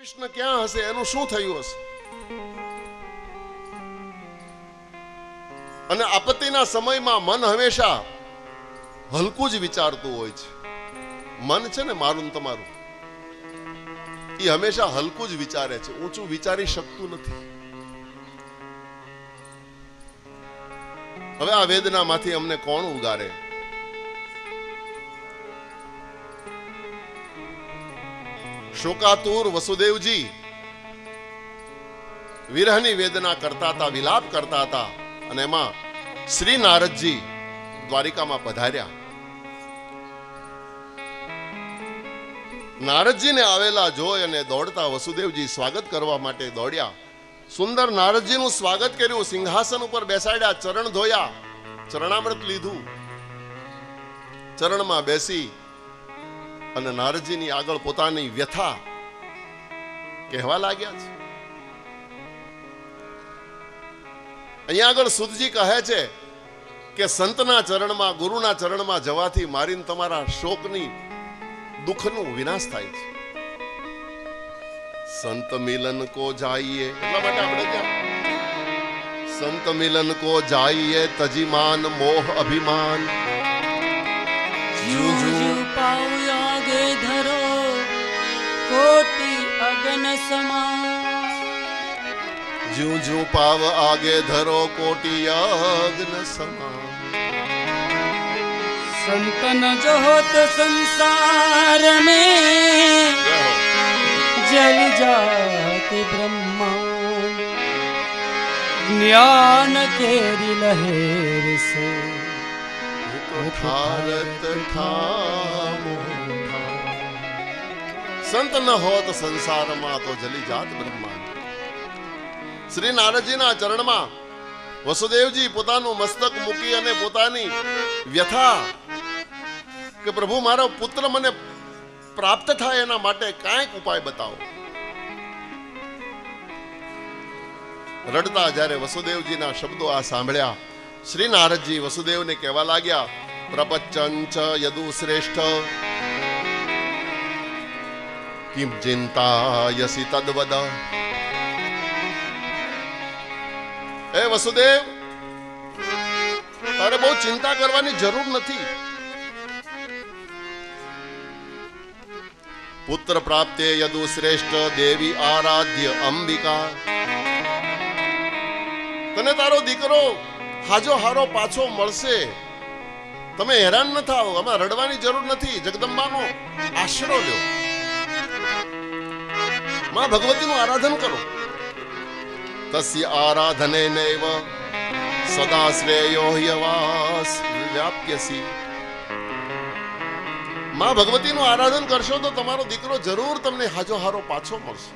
કૃષ્ણ ક્યાં હશે, એનું શું થયું હશે? અને આપત્તિના સમયમાં મન હંમેશા હલકું જ વિચારતું હોય છે. મન છે ને મારું ને તમારું, એ હંમેશા હલકું જ વિચારે છે, ઊંચું વિચારી શકતું નથી. હવે આ વેદનામાંથી અમને કોણ ઉગારે? શોકાતુર વસુદેવજી વિરહની વેદના કરતા હતા, વિલાપ કરતા હતા, અને એમાં શ્રી નારદજી દ્વારિકામાં પધાર્યા. નારદજીને આવેલા જોઈ અને દોડતા વસુદેવજી સ્વાગત કરવા માટે દોડ્યા. સુંદર નારદજીનું સ્વાગત કર્યું, સિંહાસન ઉપર બેસાડ્યા, ચરણ ધોયા, ચરણામૃત લીધું, ચરણમાં બેસી અને નારદજીની આગળ પોતાની વ્યથા કહેવા લાગ્યા છે. અહીંયા આગળ સુતજી કહે છે કે સંતના ચરણમાં, ગુરુના ચરણમાં જવાથી મારીને તમારા શોકની, દુઃખનું વિનાશ થાય છે. સંત મિલન કો જાઈએ, એટલા માટે આપણે ત્યાં સંત મિલન કો જાઈએ, તજીમાન મોહ અભિમાન. જુજુ પાઉ આગે ધરો કોટી અગન સમાન. જ્યું જ્યું પાવ આગે ધરો કોટી અગ્ન સમાન. संतन जो होत संसार में जल जाते ब्रह्मांड. ज्ञान केरी लहर से ભારત ઠામો. સંત ન હોત સંસારમાં તો જલી જાત બ્રહ્માંડ. શ્રી નારદજીના ચરણમાં વસુદેવજી પોતાનું મસ્તક મૂકી અને પોતાની વ્યથા કે પ્રભુ મારો પુત્ર મને પ્રાપ્ત થાય એના માટે કાંઈક ઉપાય બતાવો. રડતા જ્યારે વસુદેવજીના શબ્દો આ સાંભળ્યા, શ્રી નારદજી વસુદેવને કહેવા લાગ્યા, પ્રપંચ યદુ શ્રેષ્ઠ કિમ ચિંતાયસી તદ્વદ. એ વસુદેવ, તારે બહુ ચિંતા કરવાની જરૂર નથી. પુત્ર પ્રાપ્તે યદુ શ્રેષ્ઠ દેવી આરાધ્ય અંબિકા. તને તારો દીકરો હાજો હારો પાછો મળશે, તમે હેરાન ન થાઓ, આમાં રડવાની જરૂર નથી. જગદંબાનો આશરો લ્યો, માં ભગવતીનું આરાધન કરો. તસ્ય આરાધને નૈવ સદા શ્રેયો હ્યવાસ વ્યાપ્યસી. માં ભગવતીનું આરાધન કરશો તો તમારો દીકરો જરૂર તમને હાજો હારો પાછો મળશે.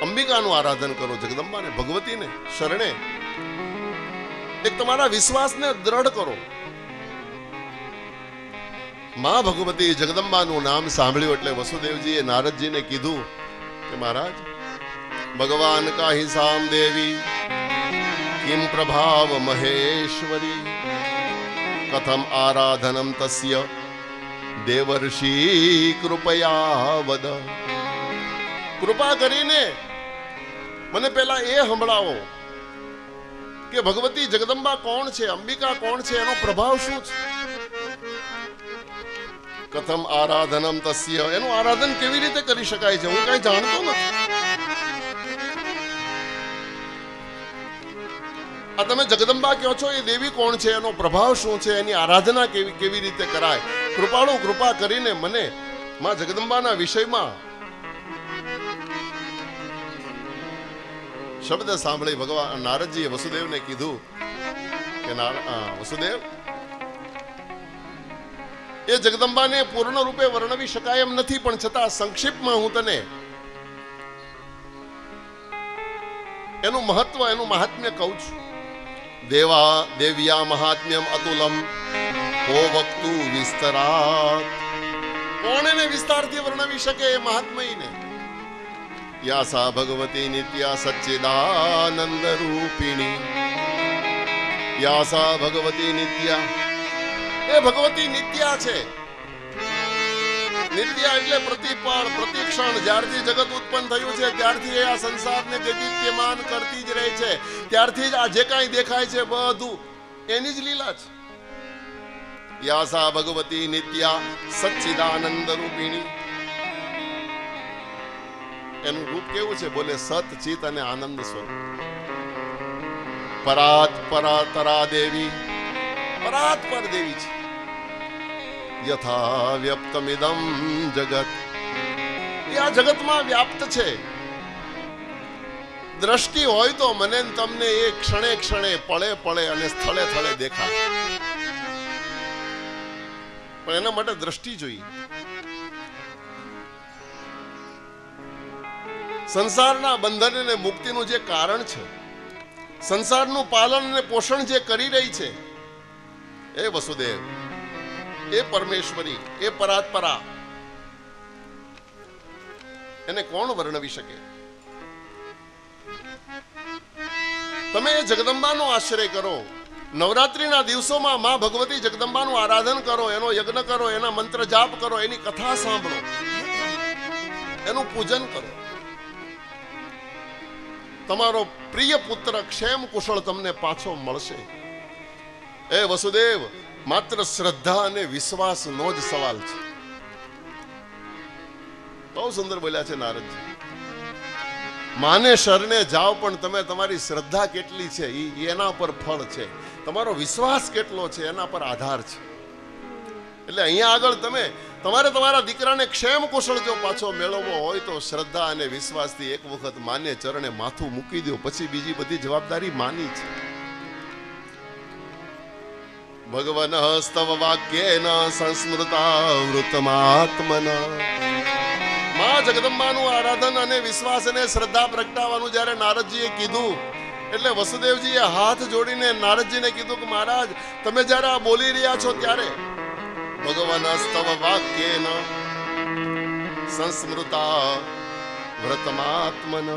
અંબિકાનું આરાધન કરો, જગદંબાને, ભગવતીને શરણે એક તમારા વિશ્વાસને દ્રઢ કરો. માં ભગવતી જગદંબાનું નામ સાંભળ્યું એટલે વસુદેવજીએ નારદજીને કીધું કે મહારાજ, ભગવાન કા હિસામ દેવી કિમ પ્રભાવ મહેશ્વરી કથમ આરાધનમ તસ્ય દેવર્ષિ કૃપયા વદ. કૃપા કરીને મને પેલા એ સંભળાવો કે ભગવતી જગદંબા કોણ છે, અંબિકા કોણ છે, એનો પ્રભાવ શું છે. કથમ આરાધનમ તસ્ય, એનું આરાધન કેવી રીતે કરી શકાય છે, હું કઈ જાણતો નથી. આ તમે જગદંબા કહો છો, એ દેવી કોણ છે, એનો પ્રભાવ શું છે, એની આરાધના કેવી રીતે કરાય. કૃપાળુ કૃપા કરીને મને માં જગદંબાના વિષયમાં શબ્દ સાંભળી ભગવાન નારદજીએ વસુદેવને કીધું કે વસુદેવ, એ જગદંબાને પૂર્ણ રૂપે વર્ણવી શકાય એમ નથી, પણ છતાં સંક્ષિપ્તમાં હું તને એનું મહત્વ, એનું મહાત્મ્ય કહું છું. દેવ્યા મહાત્મ્યમ અતુલમ કો વક્તુ વિસ્તરાત. કોણ એને વિસ્તારથી વર્ણવી શકે એ મહાત્મયને. યાસા ભગવતી નિત્યા સચ્ચિદાનંદ રૂપિણી. યાસા ભગવતી નિત્યા, એ ભગવતી નિત્યા છે. નિત્ય એટલે પ્રતિપળ પ્રતિક્ષણ. જ્યારથી જગત ઉત્પન્ન થયું છે ત્યારથી એ આ સંસારને દેદીપ્યમાન કરતી જ રહે છે. ત્યારથી જ આ જે કાંઈ દેખાય છે બધું એની જ લીલા છે. યાસા ભગવતી નિત્યા સચ્ચિદાનંદ રૂપિણી. એનું રૂપ કેવું છે? બોલે સત ચિત અને આનંદ સ્વરૂપ. પરાત પરાતરા દેવી, પરાત પર દેવી છે. યથા વ્યક્તમિદમ જગત, એ આ જગતમાં વ્યાપ્ત છે. દ્રષ્ટિ હોય તો મને ને તમને એ ક્ષણે ક્ષણે પળે પળે અને સ્થળે સ્થળે દેખાય, પણ એના માટે દ્રષ્ટિ જોઈએ. સંસારના બંધન અને મુક્તિનું જે કારણ છે, સંસારનું પાલન અને પોષણ જે કરી રહી છે, એ વસુદેવ, એ પરમેશ્વરી, એ પરાત્પરા, એને કોણ વર્ણવી શકે? તમે એ જગદંબાનો આશ્રય કરો. નવરાત્રિના દિવસોમાં માં ભગવતી જગદંબાનું આરાધન કરો, એનો યજ્ઞ કરો, એના મંત્ર જાપ કરો, એની કથા સાંભળો, એનું પૂજન કરો. તમારો પ્રિય પુત્ર ક્ષેમ કુશળ તમને પાછો મળશે. એ વસુદેવ, માત્ર શ્રદ્ધા અને વિશ્વાસનો જ સવાલ છે. બહુ સુંદર બોલ્યા છે નારદજી. માને શરણે જાઓ, પણ તમે તમારી શ્રદ્ધા કેટલી છે એના પર ફળ છે. તમારો વિશ્વાસ કેટલો છે એના પર આધાર છે. એટલે અહીંયા આગળ તમારે તમારા દીકરાને ક્ષેમ કુશળ જો પાછો મેળવવો હોય તો શ્રદ્ધા અને વિશ્વાસથી એક વખત માને ચરણે માથું મૂકી દો, પછી બીજી બધી જવાબદારી માની છે. ભગવન સ્તવ વાક્યેન સંસ્મૃતા વૃતમાત્મના. માં જગદંબાનું આરાધન અને વિશ્વાસ અને શ્રદ્ધા પ્રગટાવવાનું જ્યારે નારદજીએ કીધું, એટલે વસુદેવજીએ હાથ જોડીને નારદજીને કીધું કે મહારાજ, તમે જ્યારે આ બોલી રહ્યા છો ત્યારે ભગવાન સ્તવ વાક્યેન સંસ્મૃતા વ્રતમાત્મન,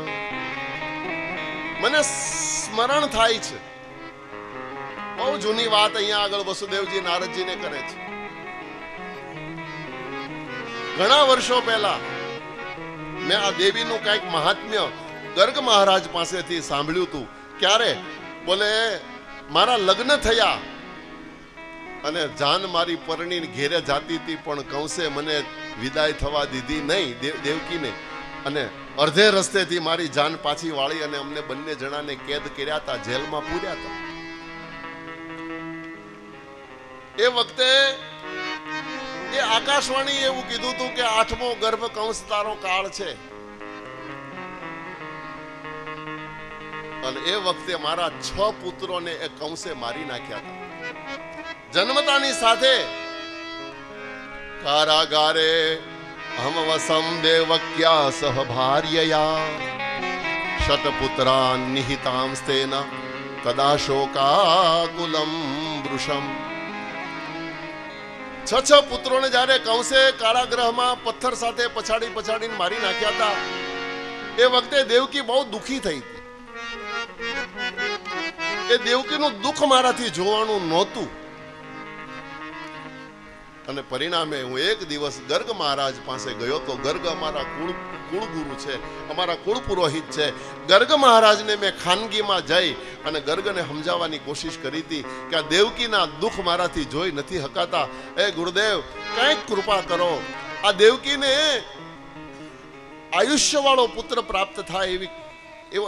મને સ્મરણ થાય છે. બહુ જૂની વાત અહીંયા આગળ વસુદેવજી નારદજીને કરે છે. ઘણા વર્ષો પહેલા મેં આ દેવીનું કંઈક મહાત્મ્ય ગર્ગ મહારાજ પાસેથી સાંભળ્યું હતું. ક્યારે? બોલે મારા લગ્ન થયા અને જાન મારી પરણીને ઘેરે જાતી હતી, પણ કંસે મને વિદાય થવા દીધી નહીં, દેવકીને, અને અડધે રસ્તેથી મારી જાન પાછી વાળી અને અમને બંને જણાને કેદ કર્યા હતા, જેલમાં પૂર્યા હતા. એ વખતે એ આકાશવાણી એવું કીધું હતું કે 8મો ગર્ભ કંસ તારો કાળ છે. અને એ વખતે મારા 6 પુત્રોને એ કંસે મારી નાખ્યા હતા. જન્મતાની સાથે કારાગારે હમવસમ દેવક્યા સહ ભાર્યયા શતપુત્રાન નિહિતાંસ્તેન તદા શોકાકુલમ વૃષમ. 6 પુત્રોને જ્યારે કંસે કારાગૃહમાં પથ્થર સાથે પછાડીને મારી નાખ્યા હતા, એ વખતે દેવકી બહુ દુખી થઈ હતી. એ દેવકીનું દુઃખ મારાથી જોવાનું નહોતું. અને પરિણામે હું એક દિવસ ગર્ગ મહારાજ પાસે ગયો તો. ગર્ગ અમારા કુળગુરુ છે, અમારા કુળ પુરોહિત છે. ગર્ગ મહારાજને મેં ખાનગીમાં જઈ અને ગર્ગને સમજાવવાની કોશિશ કરી હતી કે આ દેવકીના દુઃખ મારાથી જોઈ નથી હકાતા. એ ગુરુદેવ, કંઈક કૃપા કરો, આ દેવકીને આયુષ્યવાળો પુત્ર પ્રાપ્ત થાય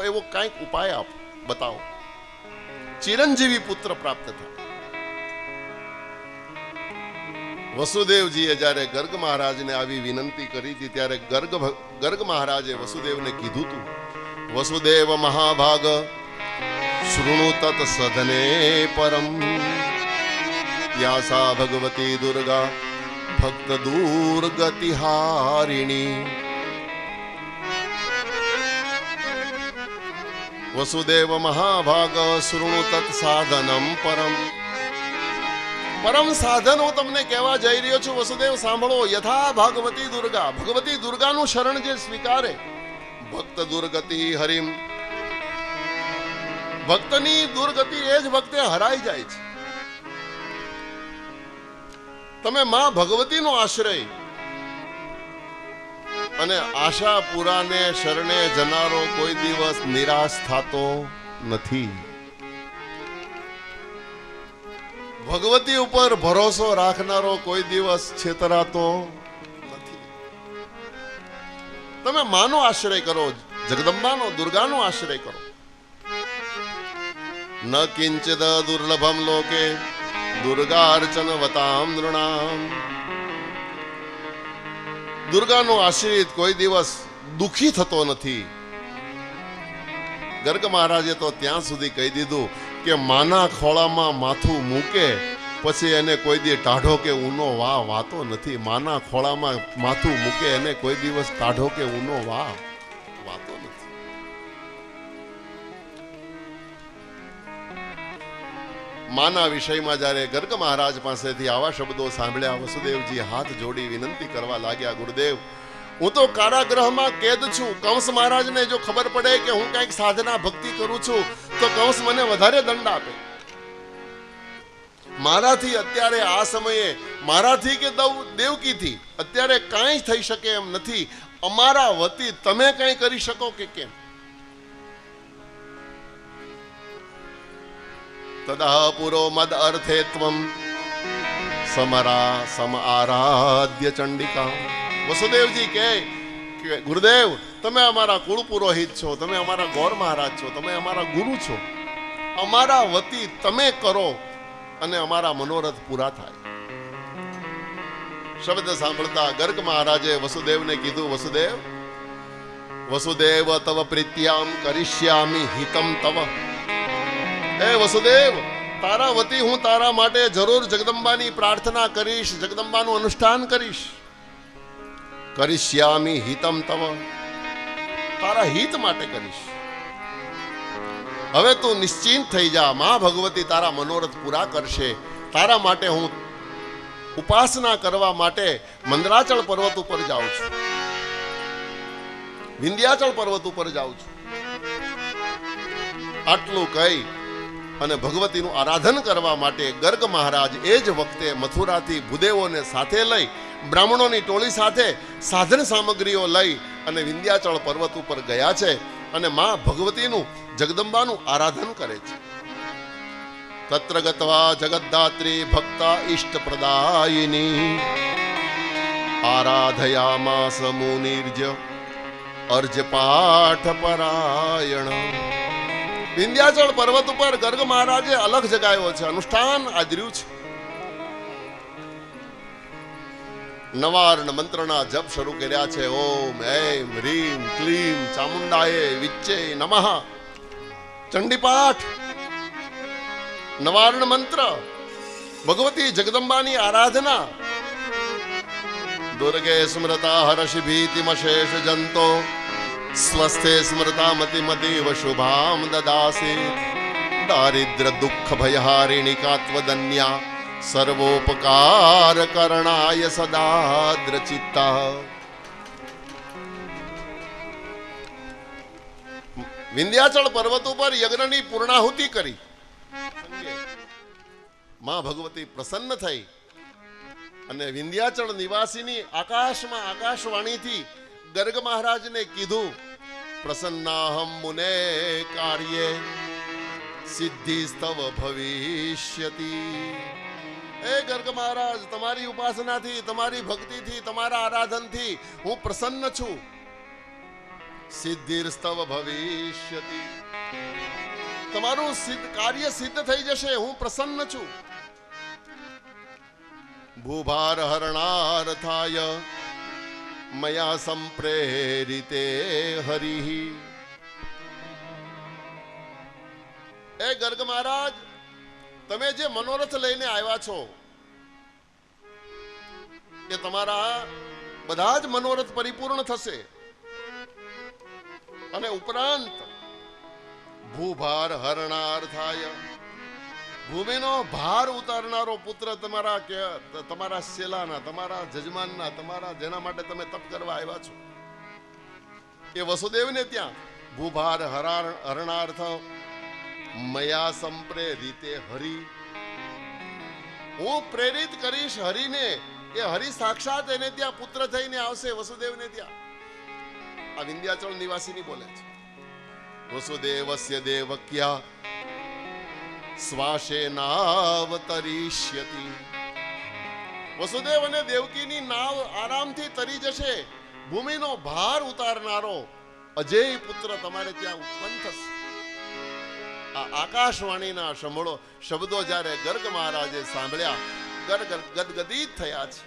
એવો કંઈક ઉપાય આપ બતાવો, ચિરંજીવી પુત્ર પ્રાપ્ત થાય. વસુદેવજીએ જ્યારે ગર્ગ મહારાજને આવી વિનંતી કરી હતી ત્યારે ગર્ગ મહારાજે વસુદેવને કીધું હતું, વસુદેવ મહાભાગ શૃણુ તત સદને પરમ યાસા ભગવતી દુર્ગા ભક્ત દુર્ગતિ હારિણી. વસુદેવ મહાભાગ શૃણુ તત સાધનમ પરમ. પરમ સાધન હું તમને કહેવા જઈ રહ્યો છું. વસુદેવ સાંભળો. યથા ભાગવતી દુર્ગા, ભગવતી દુર્ગાનું શરણ જે સ્વીકારે ભક્ત દુર્ગતિ હરિમ, ભક્તની દુર્ગતિ એ જ વખતે હરાઈ જાય છે. તમે માં ભગવતીનો આશ્રય અને આશા પુરાને શરણે જનારો કોઈ દિવસ નિરાશ થતો નથી. ભગવતી ઉપર ભરોસો રાખનારો કોઈ દિવસ છેતરાતો નથી. તમે માનો આશ્રય કરો, જગદંબાનો, દુર્ગાનો આશ્રય કરો. ન કિંચિદ દુર્લભમ લોકે દુર્ગાર્ચન વતામ નૃણામ. દુર્ગાનો આશ્રિત કોઈ દિવસ દુખી થતો નથી. ગર્ગ મહારાજે તો ત્યાં સુધી કહી દીધું કે માના ખોળામાં માથું મૂકે પછી એને કોઈ દી ટાઢો કે ઊનો વાહ વાતો નથી. માના ખોળામાં માથું મૂકે એને કોઈ દિવસ ટાઢો કે ઊનો વાહ વાતો નથી. માના વિષયમાં જ્યારે ગર્ગ મહારાજ પાસેથી આવા શબ્દો સાંભળ્યા, વસુદેવજી હાથ જોડી વિનંતી કરવા લાગ્યા, ગુરુદેવ, હું તો કારાગૃહમાં કેદ છું. કંસ મહારાજને જો ખબર પડે કે હું કંઈક સાધના ભક્તિ કરું છું તો કંસ મને વધારે દંડ આપે. મારાથી અત્યારે આ સમયે, મારાથી કે દેવકીથી અત્યારે કાંઈ થઈ શકે એમ નથી. અમારા વતી તમે કંઈ કરી શકો કે કેમ? તદા પુરો મદ અર્થે ત્વમ સમરા સમ આરાધ્ય ચંડિકા. વસુદેવજી કે ગુરુદેવ, તમે અમારા કુળ પુરોહિત છો, તમે અમારા ગૌર મહારાજ છો, તમે અમારા ગુરુ છો. અમારા વતી તમે કરો અને અમારા મનોરથ પૂરા થાય. શબ્દ સાંભળતા ગર્ગ મહારાજે વસુદેવને કીધું, વસુદેવ, વસુદેવ તવ પ્રીત્યામ કરિષ્યામિ હિતમ તવ. હે વસુદેવ, તારા વતી હું તારા માટે જરૂર જગદંબાની પ્રાર્થના કરીશ, જગદંબાનું અનુષ્ઠાન કરીશ. કરિષ્યામિ હિતમ તવ, તારા હિત માટે કરીશ. હવે તું નિશ્ચિંત થઈ જા, માં ભગવતી તારા મનોરથ પૂરા કરશે. તારા માટે હું ઉપાસના કરવા માટે મંદરાચળ પર્વત ઉપર જાઉં છું, વિંધ્યાચળ પર્વત ઉપર જાઉં છું. આટલું કહી અને ભગવતીનું આરાધન કરવા માટે ગર્ગ મહારાજ એ જ વખતે મથુરાથી ભૂદેવોને સાથે લઈ, બ્રાહ્મણોની ટોળી સાથે સાધન સામગ્રીઓ લઈ અને વિંધ્યાચળ પર્વત ઉપર ગયા છે અને માં ભગવતીનું, જગદંબાનું આરાધન કરે છે. તત્ર ગત્વા જગદ્ધાત્રી ભક્તા ઇષ્ટ પ્રદાયિની આરાધયામાસ મુનિર્જ્ય અર્જ પાઠ પરાયણ. વિંધ્યાચળ પર્વત ઉપર ગર્ગ મહારાજે અલગ જગાયો છે, અનુષ્ઠાન આદર્યું છે. નવાર્ણ મંત્રના જપ શરૂ કર્યા છે. ઓમ એમ રીમ ક્લીમ ચામુંડાએ વિચ્ચે નમઃ. ચંડીપાઠ, નવાર્ણ મંત્ર, ભગવતી જગદંબાની આરાધના. દુર્ગે સ્મૃતા હર્ષ ભીતિમશેષ જંતો સ્વસ્થે સ્મૃતા મતિમતીવ શુભામ દદાસે. દારિદ્ર દુઃખ ભયહારિણી કાત્વદન્યા સર્વોપકાર કરણાય સદાદ્ર ચિત્તા. વિંધ્યાચળ પર્વત ઉપર યજ્ઞની પૂર્ણાહુતિ કરી. માં ભગવતી પ્રસન્ન થઈ અને વિંધ્યાચળ નિવાસીની આકાશમાં આકાશવાણીથી ગર્ગ મહારાજને કીધું, પ્રસન્નાહમ મુને કાર્યે સિદ્ધિ સ્તવ ભવિષ્યતિ. હે ગર્ગ મહારાજ, તમારી ઉપાસનાથી, તમારી ભક્તિથી, તમારા આરાધનથી હું પ્રસન્ન છું. સિદ્ધિર્સ્તવ ભવિષ્યતિ, તમારું કાર્ય સિદ્ધ થઈ જશે, હું પ્રસન્ન છું. ભૂભાર હરણાર્થાય મયા સંપ્રેરિતે હરિઃ. એ ગર્ગ મહારાજ, તમે જે મનોરથ લઈને આવ્યા છો એ તમારા બધા જ મનોરથ પરિપૂર્ણ થશે. અને ઉપરાંત ભૂભાર હરણાર્થાય, ભૂમિનો ભાર ઉતારનારો પુત્ર તમારા શેલાના, તમારા જજમાનના, તમારા જેના માટે તમે તપ કરવા આવ્યા છો એ વસુદેવને ત્યાં ભૂભાર હરણાર્થ મયા સંપ્રેરિતે હરિ. હું પ્રેરિત કરીશ હરિને, એ હરિ સાક્ષાત એને ત્યાં પુત્ર થઈને આવશે વસુદેવને ત્યાં. આ વિંધ્યાચલ નિવાસીની બોલે છે. વસુદેવસ્ય દેવક્યા શ્વાસેનાવતરિષ્યતિ. વસુદેવ અને દેવકીની નાવ આરામથી તરી જશે. ભૂમિનો ભાર ઉતારનારો અજેય પુત્ર તમારે ત્યાં ઉત્પન્ન થશે. આ આકાશવાણીના શબ્દો જ્યારે ગર્ગ મહારાજે સાંભળ્યા, ગદગદિત થયા છે.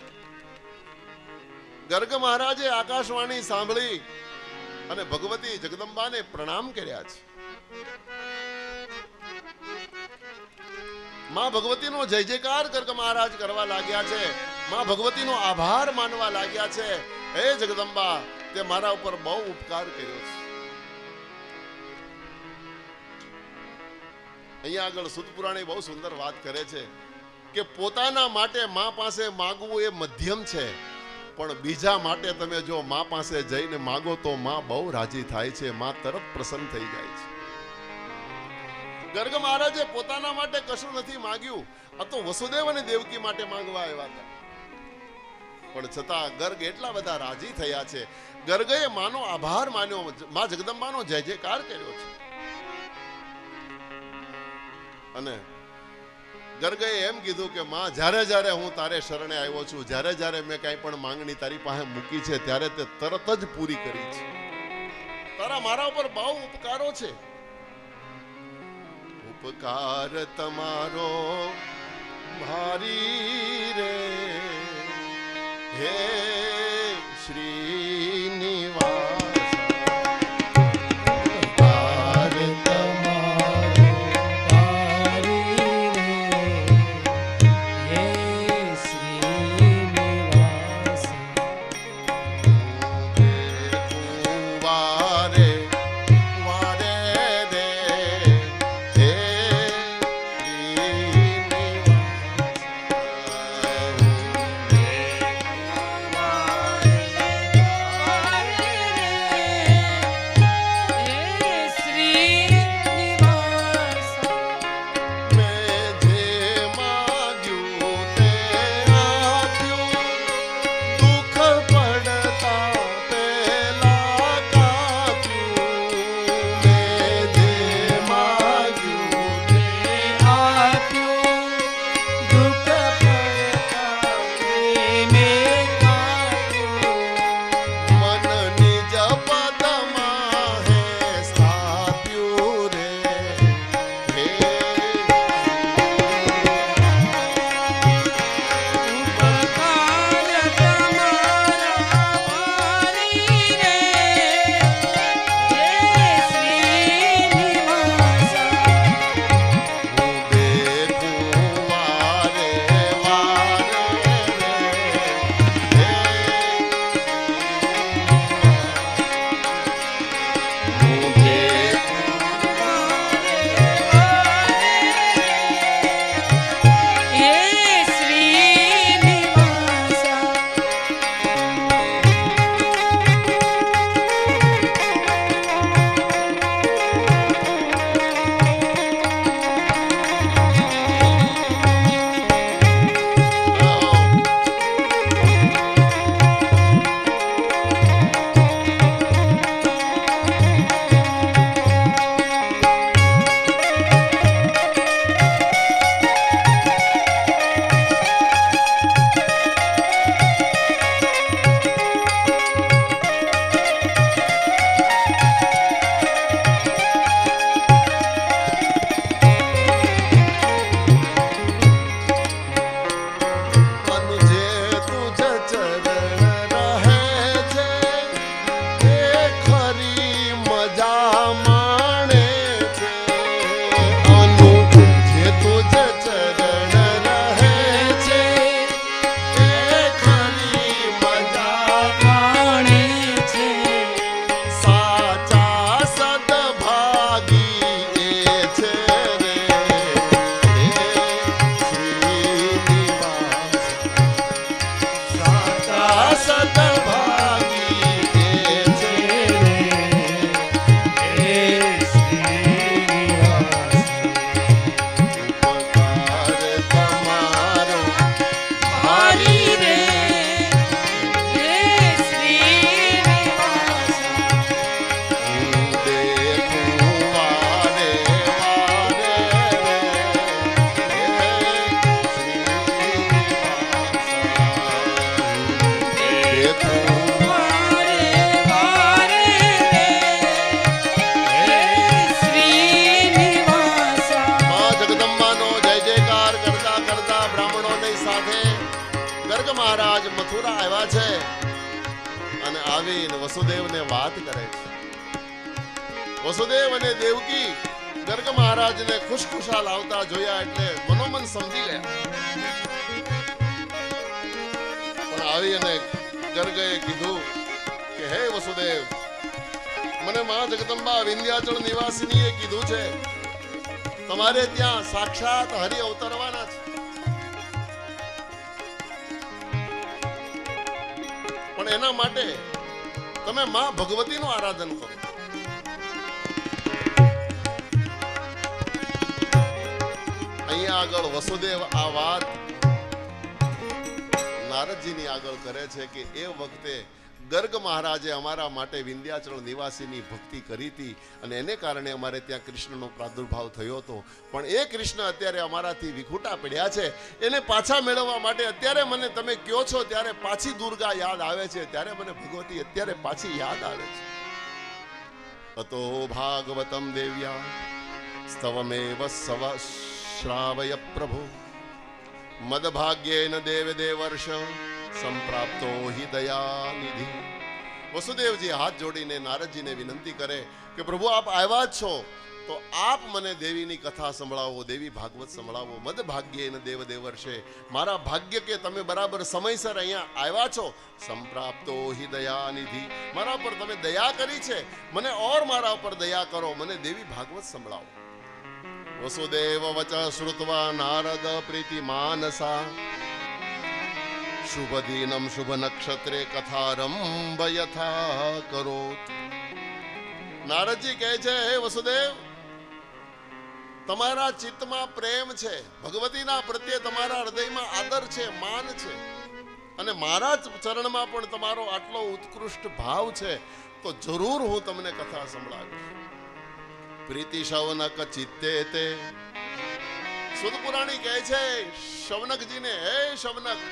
ગર્ગ મહારાજે આકાશવાણી સાંભળી અને ભગવતી જગદંબાને પ્રણામ કર્યા છે. માં ભગવતીનો જય જયકાર ગર્ગ મહારાજ કરવા લાગ્યા છે. માં ભગવતીનો આભાર માનવા લાગ્યા છે. હે જગદંબા, તે મારા ઉપર બહુ ઉપકાર કર્યો છે. અહીંયા આગળ સુત પુરાણી બહુ સુંદર વાત કરે છે કે પોતાના માટે માં પાસે માગવું એ મધ્યમ છે, પણ બીજા માટે તમે જો માં પાસે જઈને માગો તો માં બહુ રાજી થાય છે, માં તરત પ્રસન્ન થઈ જાય છે. ગર્ગ મહારાજે પોતાના માટે કશું નથી માગ્યું, આ તો વસુદેવ અને દેવકી માટે માંગવા આવ્યા હતા. પણ છતાં ગર્ગ એટલા બધા રાજી થયા છે. ગર્ગએ માનો આભાર માન્યો, માં જગદંબાનો જય જયકાર કર્યો છે. અને ગર્ગએ એમ કીધું કે માં, જ્યારે જ્યારે હું તારે શરણે આવ્યો છું, જ્યારે જ્યારે મેં કાંઈ પણ માંગણી તારી પાસે મૂકી છે, ત્યારે તે તરત જ પૂરી કરી છે. તારા મારા ઉપર બહુ ઉપકારો છે. ઉપકાર તમારો ભારી રે હે શ્રીનિવાસ. આવીને વસુદેવને વાત કરે છે. વસુદેવ અને દેવકી ગર્ગ મહારાજને ખુશખુશાલ આવતા જોયા એટલે મનોમન સમજી ગયા. પણ આવી અને ગર્ગએ કીધું કે હે વસુદેવ, મને માં જગદંબા વિંધ્યાચળ નિવાસીનીએ કીધું છે તમારે ત્યાં સાક્ષાત હરિ અવતરવાના છે. પણ એના માટે તમે માં ભગવતીનું આરાધન કરો. અહીંયા આગળ વસુદેવ આ વાત નારદજીની આગળ કરે છે કે એ વખતે ગર્ગ મહારાજે અમારા માટે વિંધ્યાચળ નિવાસીની ભક્તિ કરી હતી અને એને કારણે અમારે ત્યાં કૃષ્ણનો પ્રાદુર્ભાવ થયો હતો. પણ એ કૃષ્ણ અત્યારે અમારાથી વિખૂટા પડ્યા છે. એને પાછા મેળવવા માટે અત્યારે મને તમે કહો છો ત્યારે પાછી દુર્ગા યાદ આવે છે, ત્યારે મને ભગવતી અત્યારે પાછી યાદ આવે છે. અતો ભાગવતમ દેવ્યા સ્તવમેવ સવ શ્રાવય પ્રભુ મદભાગ્યેન દેવ દેવર્ષ સંપ્રાપ્તો હિ દયાનિધિ. વસુદેવજી હાથ જોડીને નારદજીને વિનંતી કરે કે પ્રભુ આપ આવ્યા જ છો તો આપ મને દેવીની કથા સંભળાવો, દેવી ભાગવત સંભળાવો. મદભાગ્યેન દેવ દેવર્ષે, મારા ભાગ્ય કે તમે બરાબર સમયસર અહીંયા આવ્યા છો. સંપ્રાપ્તો હિ દયાનિધિ, મારા પર તમે દયા કરી છે, મને ઓર મારા ઉપર દયા કરો, મને દેવી ભાગવત સંભળાવો. વસુદેવ વચ શ્રુત્વા નારદ પ્રીતિ માનસા શુભ દિનમ શુભ નક્ષત્રે કથારંભ યથા કરોત. નારદજી કહે છે હે વસુદેવ, તમારા ચિત્તમાં પ્રેમ છે, ભગવતીના પ્રત્યે તમારા હૃદયમાં આદર છે, માન છે, અને મારા ચરણમાં પણ તમારો આટલો ઉત્કૃષ્ટ ભાવ છે, તો જરૂર હું તમને કથા સંભળાવીશ. પ્રીતિ શૌનક ચિત્તે તે, સુદ પુરાણી કહે છે શૌનકજીને, હે શૌનક,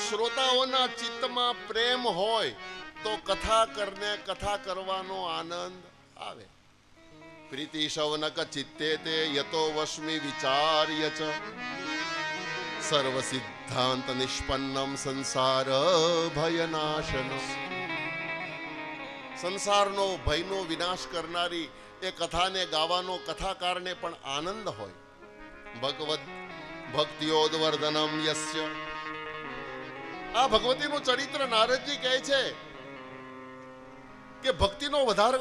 શ્રોતાઓના ચિત્તમાં પ્રેમ હોય તો કથા કરવાનો આનંદ આવે. પ્રીતિ શૌનક ચિત્તે તે યતો વશ્મિ વિચાર્ય ચ સર્વ સિદ્ધાંત નિષ્પન્નમ સંસાર ભયનાશનમ. સંસારનો ભયનો વિનાશ કરનારી એ કથાને ગાવાનો કથાકારને પણ આનંદ હોય. ભગવદ ભક્તિયોદવર્ધનમ યસ્ય, આ ભગવતીનું ચરિત્ર નારદજી કહે છે કે ભક્તિનો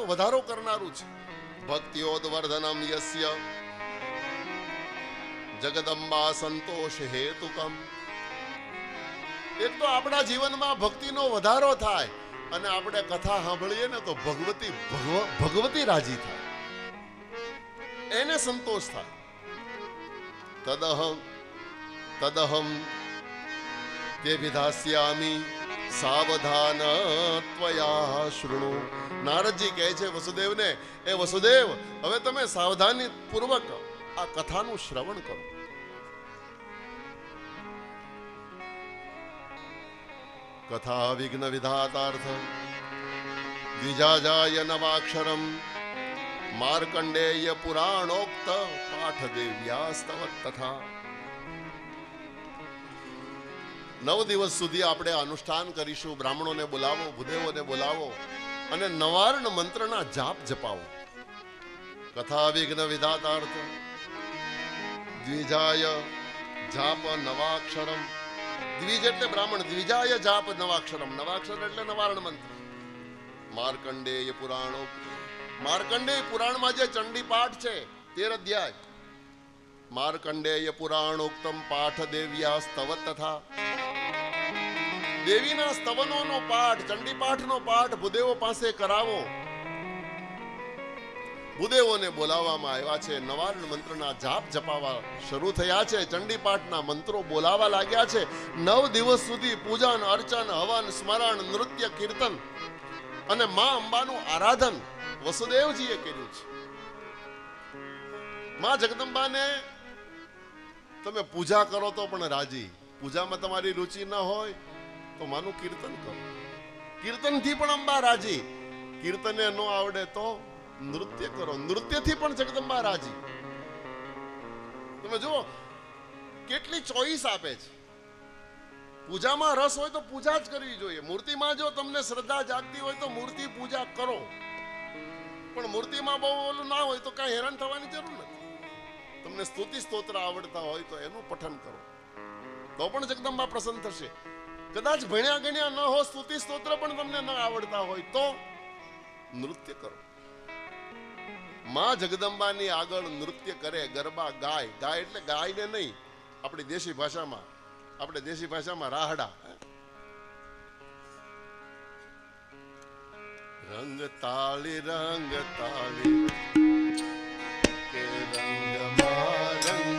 વધારો કરનારું છે. ભક્તિયોદવર્ધનમ યસ્ય જગદંબા સંતોષ હેતુકમ. એક તો આપણા જીવનમાં ભક્તિનો વધારો થાય અને આપણે કથા સાંભળીએ ને તો ભગવતી રાજી થાય, એને સંતોષ થાય. તદહમ તે વિધાસ્યામી સાવધાન ત્વયા શૃણુ. નારદજી કહે છે વસુદેવને, એ વસુદેવ, હવે તમે સાવધાની પૂર્વક આ કથાનું શ્રવણ કરો. કથા વિઘ્ન વિધાતાર્થ દ્વિજાજાય નવાક્ષરમ માર્કંડેય પુરાણોક્ત પાઠ દેવ્યાસ્તવ તથા. 9 દિવસ સુધી આપણે અનુષ્ઠાન કરીશું. બ્રાહ્મણોને બોલાવો, ભૂદેવોને બોલાવો અને નવાર્ણ મંત્રના જાપ જપાવો. કથા વિઘ્ન વિધાતાર્થ દ્વિજાય જાપ નવાક્ષરમ. દ્વિજ એટલે બ્રાહ્મણ, દ્વિજાય જાપ નવાક્ષરમ. નવાક્ષર એટલે નવાર્ણ મંત્ર. માર્કંડેય પુરાણોક્ત, માર્કંડેય પુરાણમાં જે ચંડી પાઠ છે 13 અધ્યાય, માર્કંડેય પુરાણોક્તમ પાઠ દેવ્યા સ્તવ તથા. દેવીના સ્તવનોનો પાઠ, ચંડી પાઠનો પાઠ ભૂદેવો પાસે કરાવો. ભૂદેવોને બોલાવવામાં આવ્યા છે. નવાર્ણ મંત્રના જાપ જપાવા શરૂ થયા છે. ચંડી પાઠના મંત્રો બોલાવા લાગ્યા છે. 9 દિવસ સુધી પૂજન, અર્ચન, હવન, સ્મરણ, નૃત્ય, કીર્તન અને માં અંબાનું આરાધન વસુદેવજીએ કર્યું છે. માં જગદંબાને તમે પૂજા કરો તો પણ રાજી. પૂજામાં તમારી રુચિ ન હોય તો માનું કીર્તન કરો. કીર્તનથી પણ અંબા રાજી. કીર્તને ન આવડે તો નૃત્ય કરો. નૃત્યથી પણ જગદંબા રાજી. તમે જુઓ કેટલી ચોઈસ આપે છે. પૂજામાં રસ હોય તો પૂજા જ કરવી જોઈએ. મૂર્તિમાં જો તમને શ્રદ્ધા જાગતી હોય તો મૂર્તિ પૂજા કરો, પણ મૂર્તિમાં બહુ ઓલું ના હોય તો કાંઈ હેરાન થવાની જરૂર નથી. તમને સ્તુતિ સ્તોત્ર આવડતા હોય તો એનું પઠન કરો, તો પણ જગદંબા પ્રસન્ન થશે. કદાચ ભણ્યા ગણ્યા ન હો, સ્તુતિ સ્તોત્ર પણ તમને ન આવડતા હોય તો નૃત્ય કરો. માં જગદંબાની આગળ નૃત્ય કરે, ગરબા ગાય. ગાય એટલે ગાયને નહીં, આપણી દેશી ભાષામાં રાહડા. રંગ તાળી કે રંગમાં રંગ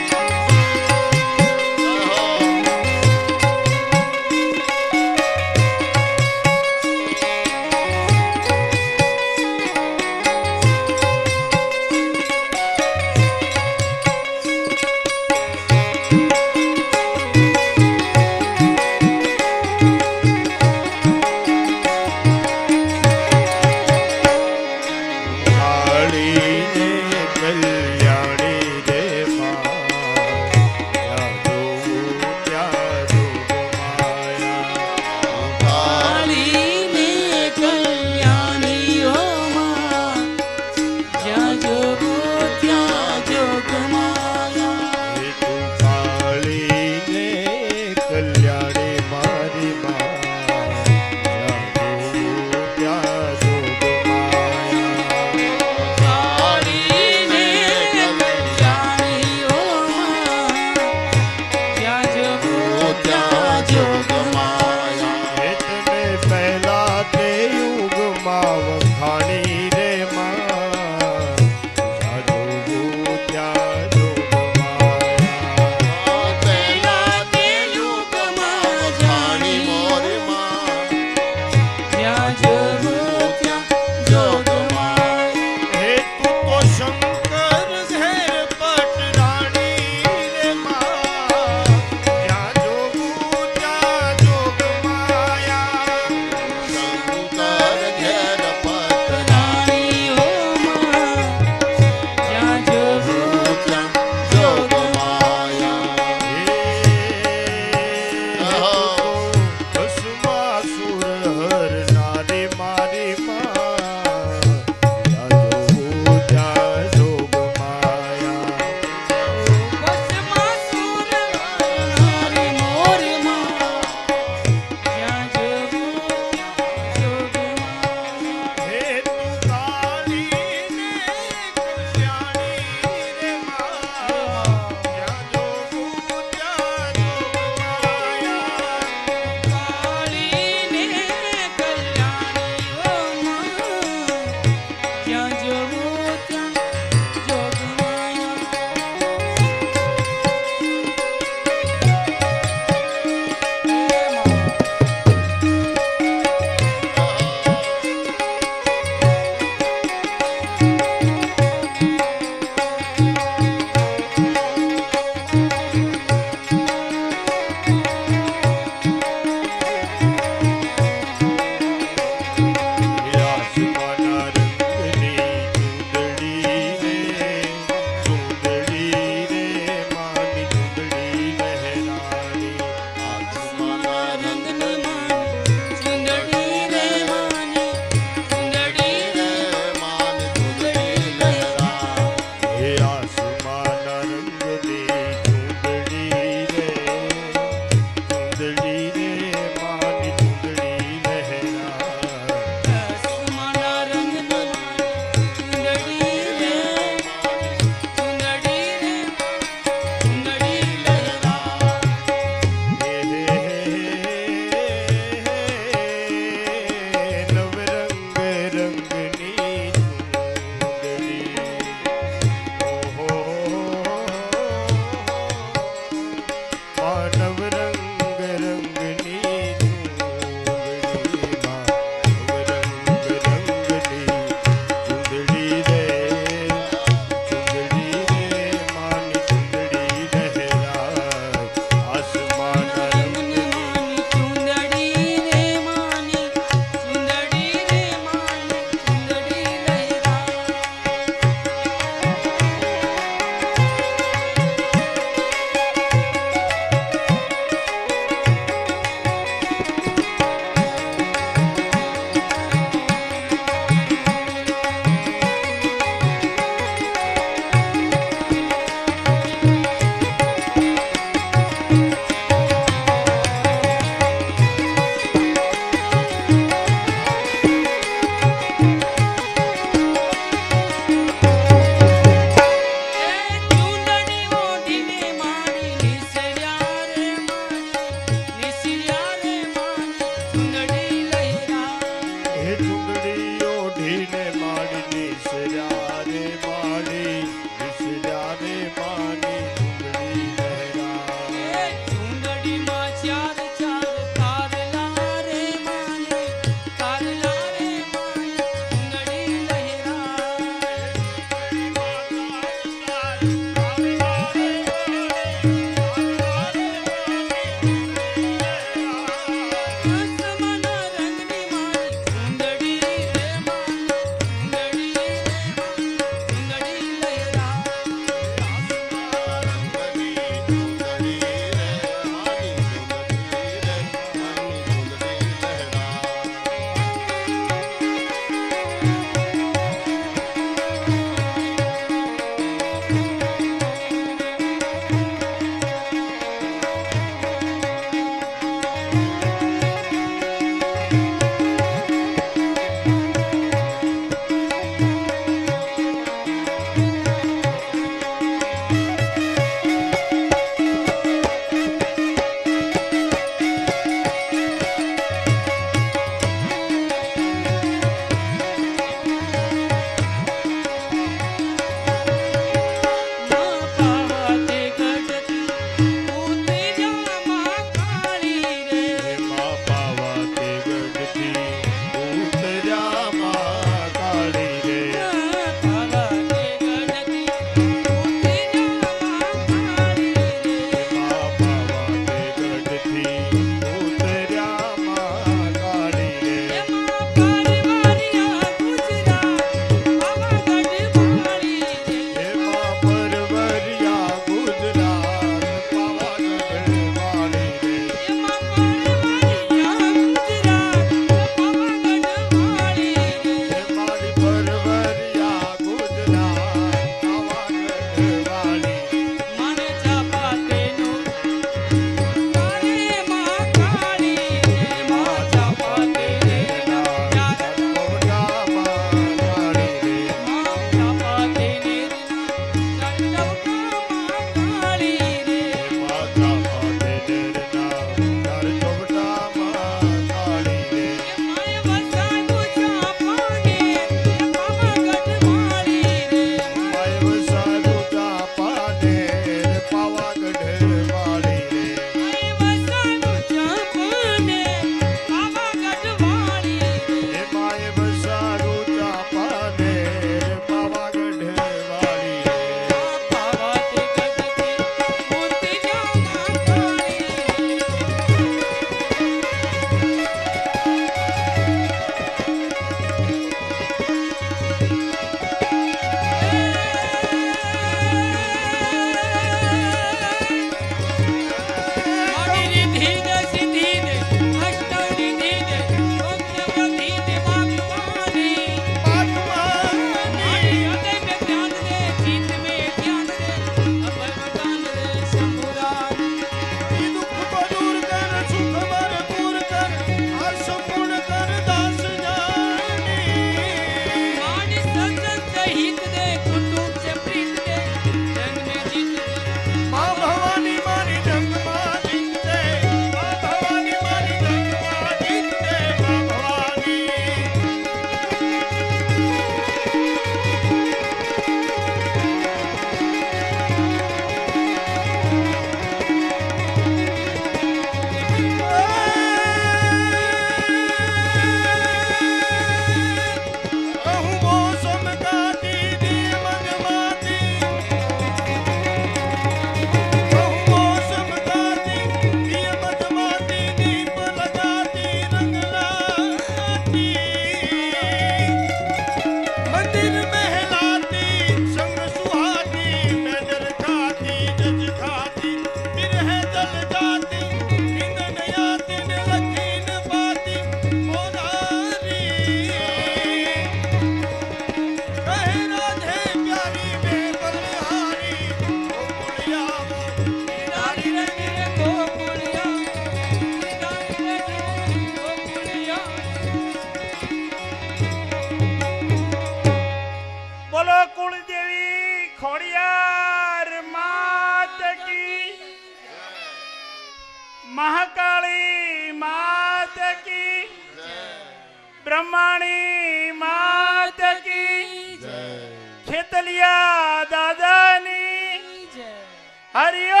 હરિ ઓમ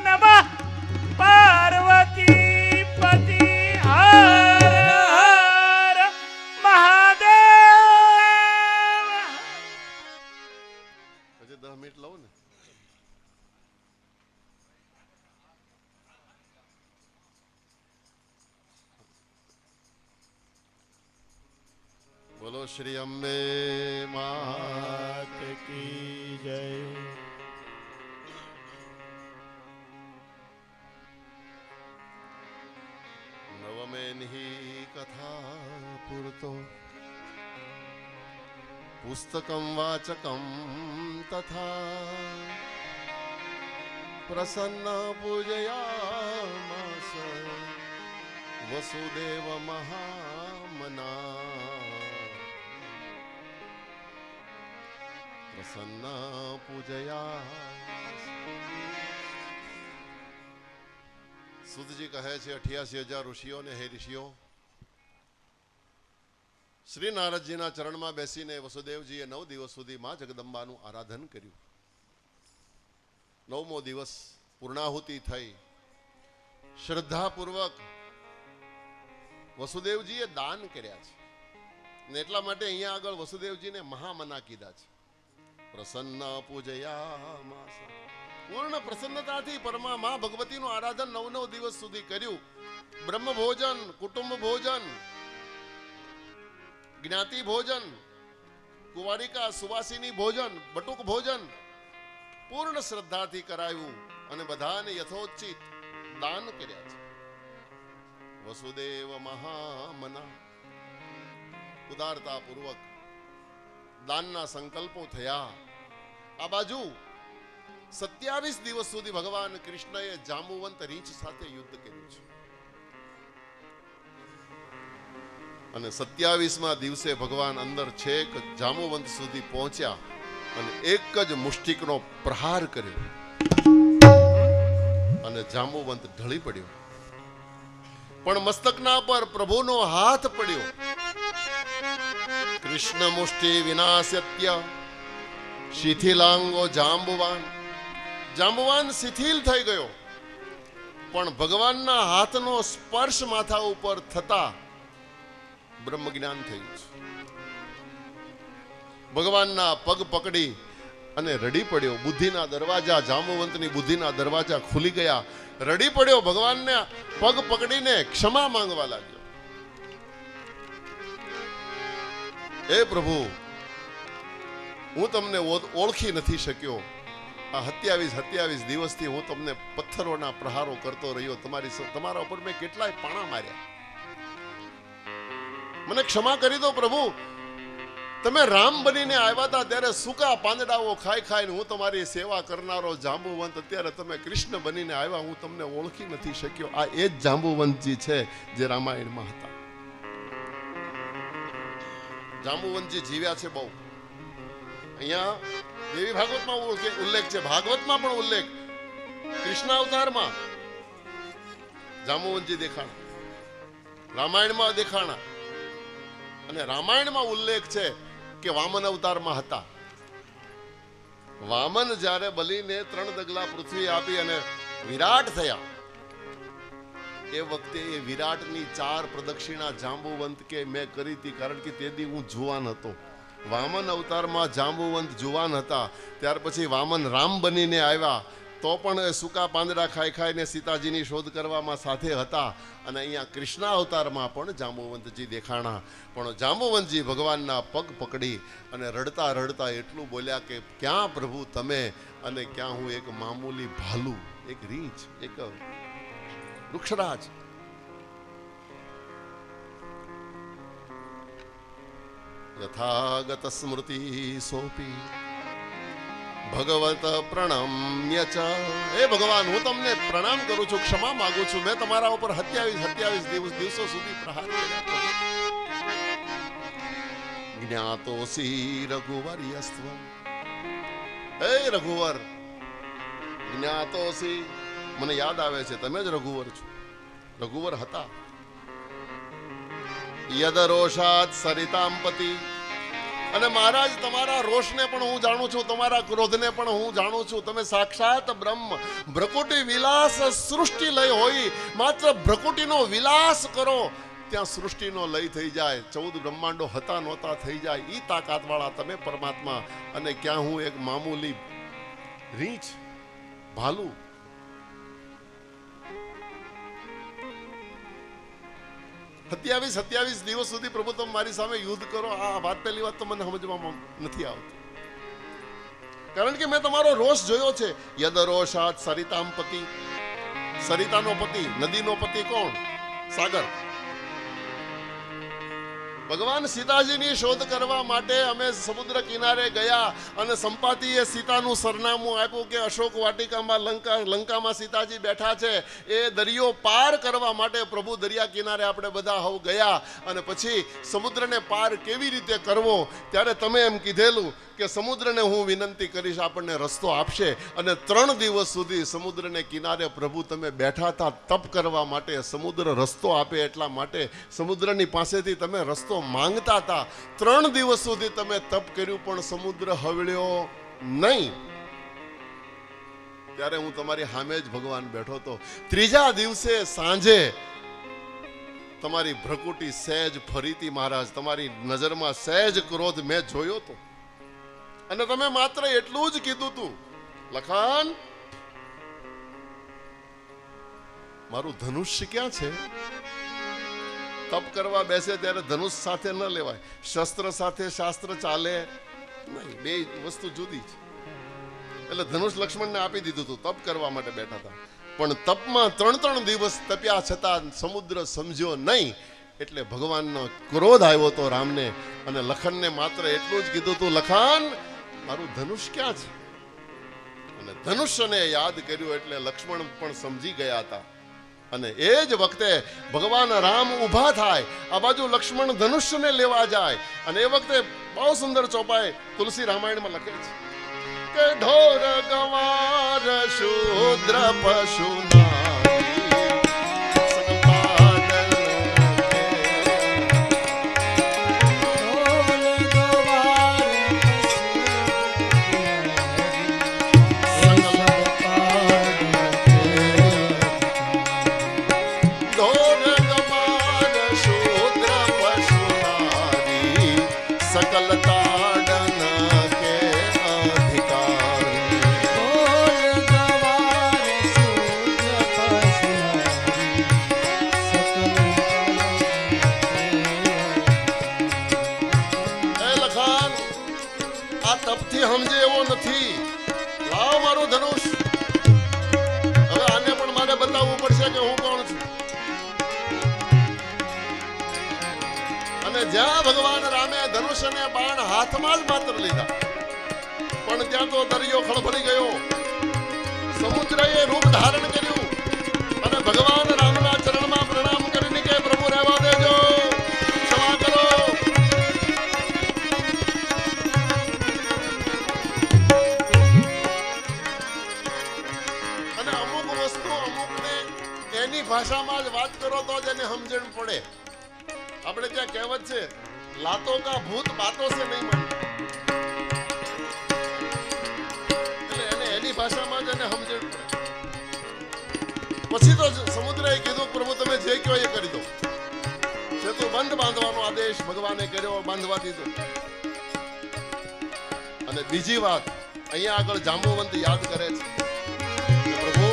નમઃ પાર્વતી પતિ હર હર મહાદેવ. પછી 10 મિનિટ લઉં ને. બોલો શ્રી અંબે માત કી જય. નવમેન્હી કથા પૂરતો પુસ્તકમ વાચકમ તથા પ્રસન્ન પૂજયામાસ વસુદેવ મહામના પ્રસન્ન પૂજયા. સુતજી કહે છે 88,000 ઋષિઓને, હે ઋષિઓ, શ્રી નારદજીના ચરણમાં બેસીને વસુદેવજીએ 9 દિવસ સુધી માં જગદંબાનું આરાધન કર્યું. 9મો દિવસ પૂર્ણાહુતિ થઈ. શ્રદ્ધાપૂર્વક વસુદેવજીએ દાન કર્યા છે ને એટલા માટે અહીંયા આગળ વસુદેવજીને મહામના કીધા છે. પ્રસન્ન પૂજયામાસ, પૂર્ણ પ્રસન્નતાથી પરમા માં ભગવતીનું આરાધન 9 દિવસ સુધી કર્યું. બ્રહ્મ ભોજન, કુટુંબ ભોજન, જ્ઞાતિ ભોજન, કુંવારિકા સુવાસીની ભોજન, બટુક ભોજન પૂર્ણ શ્રદ્ધાથી કરાયું અને બધાને યથોચિત દાન કર્યા છે. વસુદેવ મહામના, ઉદારતા પૂર્વક દાનના સંકલ્પો થયા. આ બાજુ 27 દિવસ સુધી ભગવાન કૃષ્ણએ જાંબુવંત રીંછ સાથે યુદ્ધ કર્યું છે અને 27મા દિવસે ભગવાન અંદર છેક જાંબુવંત સુધી પહોંચ્યા અને એક જ મુષ્ટિકનો પ્રહાર કર્યો અને જાંબુવંત ઢળી પડ્યો. પણ મસ્તકના પર પ્રભુનો હાથ પડ્યો. કૃષ્ણ મુષ્ટિ વિનાશ્યત્ય શિથિલાંગો જાંબુવાન. જાંબુવાન શિથિલ થઈ ગયો, પણ ભગવાનના હાથનો સ્પર્શ માથા ઉપર થતા બ્રહ્મ જ્ઞાન થયું છે. ભગવાનના પગ પકડી અને રડી પડ્યો. બુદ્ધિના દરવાજા, જાંબુવંતની બુદ્ધિના દરવાજા ખુલી ગયા. રડી પડ્યો, ભગવાનને પગ પકડીને ક્ષમા માંગવા લાગ્યો. હે પ્રભુ, હું તમને ઓળખી નથી શક્યો. આ 27 દિવસથી હું તમને પથ્થરોના પ્રહારો કરતો રહ્યો. તમારા ઉપર મેં કેટલાય પાણા માર્યા. મને ક્ષમા કરી દો પ્રભુ. તમે રામ બનીને આવ્યા હતા ત્યારે સૂકા પાંદડાઓ ખાઈ ખાઈને હું તમારી સેવા કરનારો જાંબુવંત, અત્યારે તમે કૃષ્ણ બનીને આવ્યા, હું તમને ઓળખી નથી શક્યો. આ એ જ જાંબુવંતજી છે જે રામાયણમાં હતા. જાંબુવંતજી જીવ્યા છે બહુ. અહીંયા દેવી ભાગવતમાં ઉલ્લેખ છે, ભાગવતમાં પણ ઉલ્લેખ. કૃષ્ણ અવતારમાં જાંબુવંતજી દેખાણા, રામાયણમાં દેખાણા અને રામાયણમાં ઉલ્લેખ છે કે વામન અવતારમાં હતા. વામન જ્યારે બલીને 3 ડગલા પૃથ્વી આપી અને વિરાટ થયા, એ વખતે એ વિરાટની 4 પ્રદક્ષિણા જાંબુવંત કે મેં કરી હતી, કારણ કે તે દી હું જુવાન હતો. વામન અવતારમાં જાંબુવંત જુવાન હતા. ત્યાર પછી વામન રામ બનીને આવ્યા તો પણ સૂકા પાંદડા ખાઈ ખાઈને સીતાજીની શોધ કરવામાં સાથે હતા. અને અહીંયા કૃષ્ણ અવતારમાં પણ જાંબુવંતજી દેખાણા. પણ જાંબુવંતજી ભગવાનના પગ પકડી અને રડતા રડતા એટલું બોલ્યા કે ક્યાં પ્રભુ તમે અને ક્યાં હું એક મામૂલી ભાલુ, એક રીંછ, એક વૃક્ષરાજ. યથાગત સ્મૃતિ સોપી ભગવત પ્રણમ્ય ચ. હે ભગવાન, હું તમને પ્રણામ કરું છું, ક્ષમા માંગુ છું. મેં તમારા ઉપર 27 દિવસો સુધી પ્રહાર કર્યા. જ્ઞાતોસી રઘુવર્યસ્વ. હે રઘુવર, જ્ઞાતોસી, મને યાદ આવે છે તમે જ રઘુવર છો. રઘુવર હતા. યદરોષાત સરિતાંપતિ અને મહારાજ તમારા રોષને પણ હું જાણું છું, તમારા ક્રોધને પણ હું જાણું છું. તમે સાક્ષાત બ્રહ્મ. ભ્રકુટી વિલાસ સૃષ્ટિ લય હોય, માત્ર ભ્રકુટીનો વિલાસ કરો ત્યાં સૃષ્ટિનો લય થઈ જાય, 14 બ્રહ્માંડો હતા નહોતા થઈ જાય. ઈ તાકાત વાળા તમે પરમાત્મા, અને ક્યાં હું એક મામૂલી રીંછ, ભાલુ. સત્યાવીસ દિવસ સુધી પ્રભુ તમે મારી સામે યુદ્ધ કરો. આ વાત પહેલી વાત તો મને સમજવામાં નથી આવતી, કારણ કે મેં તમારો રોષ જોયો છે. યદ રોષાત સરિતામ પતિ. સરિતાનો પતિ, નદીનો પતિ કોણ? સાગર. ભગવાન સીતાજીની શોધ કરવા માટે અમે સમુદ્ર કિનારે ગયા, અને સંપાતિએ સીતાનું સરનામું આપ્યું કે અશોક વાટિકામાં લંકામાં સીતાજી બેઠા છે. એ દરિયો પાર કરવા માટે પ્રભુ દરિયા કિનારે આપણે બધા હવ ગયા, અને પછી સમુદ્રને પાર કેવી રીતે કરવો, ત્યારે તમે એમ કીધેલું કે સમુદ્રને હું વિનંતી કરીશ, આપણને રસ્તો આપશે. અને 3 દિવસ સુધી સમુદ્રને કિનારે પ્રભુ તમે બેઠા હતા તપ કરવા માટે. સમુદ્ર રસ્તો આપે એટલા માટે સમુદ્રની પાસેથી તમે રસ્તો માંગતા હતા. 3 દિવસ સુધી તમે તપ કર્યું, પણ સમુદ્ર હવળ્યો નહીં. ત્યારે હું તમારી સામે જ ભગવાન બેઠો હતો. 3જા દિવસે સાંજે તમારી ભ્રકુટી સહેજ ફરીથી મહારાજ, તમારી નજરમાં સહેજ ક્રોધ મેં જોયો તો, અને તમે માત્ર એટલું જ કીધું તું, લખાન મારું ધનુષ્ય ક્યાં છે? તપ કરવા બેસે ત્યારે ધનુષ સાથે ન લેવાય, શસ્ત્ર સાથે શાસ્ત્ર ચાલે નહીં, બે વસ્તુ જુદી છે. એટલે ધનુષ લક્ષ્મણને આપી દીધું હતું, તપ કરવા માટે બેઠા હતા. પણ તપમાં 3 દિવસ તપ્યા છતાં સમુદ્ર સમજ્યો નહીં, એટલે ભગવાનનો ક્રોધ આવ્યો હતો રામને. અને લખનને માત્ર એટલું જ કીધું હતું, લખાન મારું ધનુષ ક્યાં છે? અને ધનુષ્યને યાદ કર્યું એટલે લક્ષ્મણ પણ સમજી ગયા હતા. અને એ જ વખતે ભગવાન રામ ઊભા થાય, આ બાજુ લક્ષ્મણ ધનુષ્યને લેવા જાય. અને એ વખતે બહુ સુંદર ચોપાઈ તુલસી રામાયણમાં લખે છે કે ઢોર ગવાર શૂદ્ર પશુ સમજે એવો નથી. લાવ મારું ધનુષ. હવે આને પણ મારે બતાવવું પડશે કે હું કોણ છું. અને જ્યાં ભગવાન રામે ધનુષ અને બાણ હાથમાં જ માત્ર લીધા, પણ ત્યાં તો દરિયો ખળભળી ગયો, સમુદ્રએ રૂપ ધારણ કર્યું. અને ભગવાન રામના ચરણમાં પ્રણામ કરીને કે પ્રભુ રહેવા દેજો, ક્ષમા કરો. ભાષામાં જ વાત કરો તો જ એને સમજણ પડે. આપણે ત્યાં કહેવત છે, લાતો કા ભૂત બાતો સે નહીં માનતા. એટલે એને એની ભાષામાં જ એને સમજણ પડે. પછી તો સમુદ્રએ કીધું, પ્રભુ તમે જે કહો એ કરી દો. સેતુ બંધ બાંધવાનો આદેશ ભગવાને કર્યો, બાંધવા દીધો. અને બીજી વાત અહીંયા આગળ જાંબુવંત યાદ કરે છે, પ્રભુ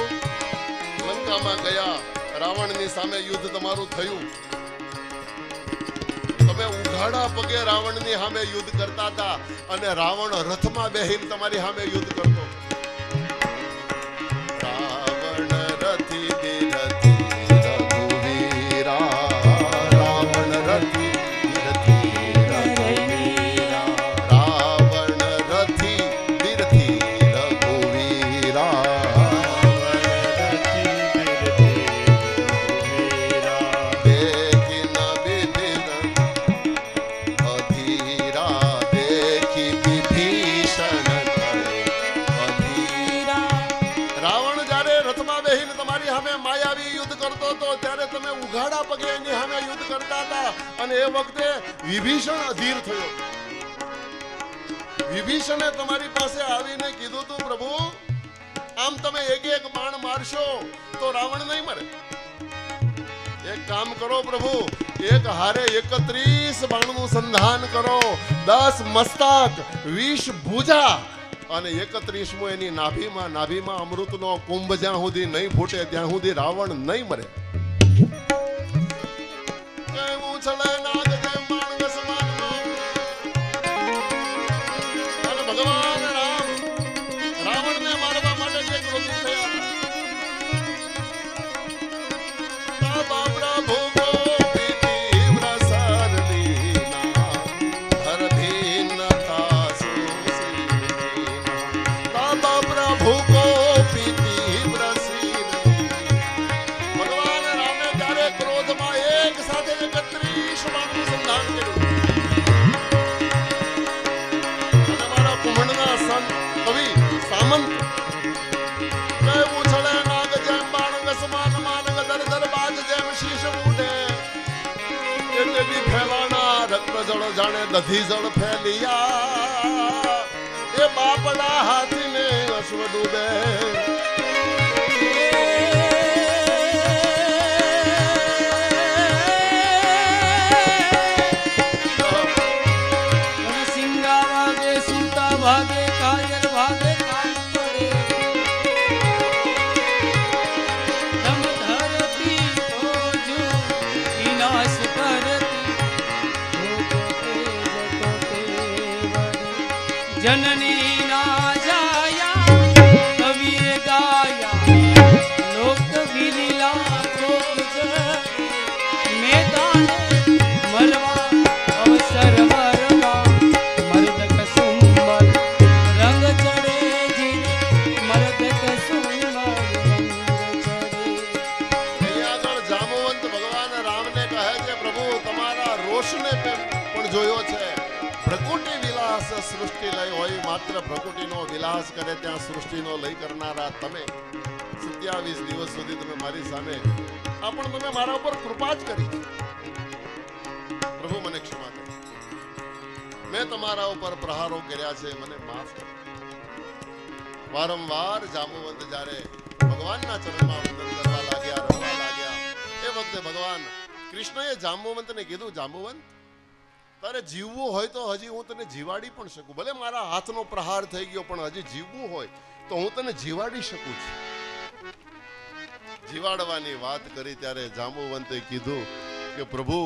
લંકામાં ગયા, રાવણની સામે યુદ્ધ તમારું થયું, તમે ઉઘાડા પગે રાવણની સામે યુદ્ધ કરતા હતા, અને રાવણ રથમાં બેહીને તમારી સામે યુદ્ધ કરતો. રાવણ રથી બિરથી રઘુવીરા, રાવણ રથી બિરથી રઘુવીરા, રાવણ રથી બિરથી રઘુવીરા. ત્યારે તમે ઉઘાડા પગે એની સામે યુદ્ધ કરતા હતા, અને એ વખતે વિભીષણ અધીર થયો. વિભીષણે તમારી પાસે આવીને કીધું તું પ્રભુ આમ તમે એક એક બાણ મારશો તો રાવણ નહીં મરે. એક કામ કરો પ્રભુ, એક હારે 31 બાણનું સંધાન કરો, 10 મસ્તક, 20 ભુજા અને 31મો એની નાભીમાં અમૃતનો કુંભ જ્યાં સુધી નહીં ફૂટે ત્યાં સુધી રાવણ નહીં મરે. કેવું છળે નાગ જેમ બાણ સમાનમાં. અને ભગવાન રામ રાવણને મારવા માટે જે ક્રોધિત થયા હતા. બાબરા ભોગો તીવ્ર સરલીના હરભિન્નતા સુસીના. બાબરા ભોગો તીવ્ર ભગવાન રામે ત્યારે ક્રોધમાં એક સાથે 31 બાણનું સંધાન કર્યું. અને મારા કુંભણના સંત કવિ સામંત કહેવું છળે નાગ જેમ બાણ સમાન માનગ દર દર બાજ જેમ શીશ ઉડે. એટલે ફેલાના રક્ત જળ જાણે દધી જળ ફેલિયા. એ બાપડા હાથીને અશ્વ ડૂબે. ભાગે કાયર ભાગે કામ પડે. ધમ ધરતી ઓજુ વિનાશ કરતી. જનની ના જાયા કવિએ ગાયા. લોક વિલીલા લોક મેદાન મરવા અવસર મરવા. મર્દક સુંબર રંગ ચડે જીરે. મર્દક સુંદર રંગ ચડે. અહીંયા આગળ જાંબુવંત ભગવાન રામને કહે છે પ્રભુ તમારા રોષને પણ જોયો છે. પ્રકૃતિ વિલાસ સૃષ્ટિ લય હોય, માત્ર પ્રકૃતિનો વિલાસ કરે ત્યાં સૃષ્ટિનો લય કરનારા તમે 27 દિવસ સુધી તમે મારી સામે આ પણ તમે મારા ઉપર કૃપા જ કરી. પ્રભુ મને ક્ષમા કરો. મેં તમારા ઉપર પ્રહારો કર્યા છે, મને માફ કરો. વારંવાર જાંબુવંત જ્યારે ભગવાનના ચરણમાં વંદન કરવા લાગ્યા, રમવા લાગ્યા, એ વખતે ભગવાન કૃષ્ણએ જાંબુવંતને કીધું જાંબુવંત તારે જીવવું હોય તો હજી હું તને જીવાડી પણ શકું. ભલે મારા હાથનો પ્રહાર થઈ ગયો પણ હજી જીવવું હોય તો હું તને જીવાડી શકું છું. જીવાડવાની વાત કરી ત્યારે જાંબુવંતે કીધું કે પ્રભુ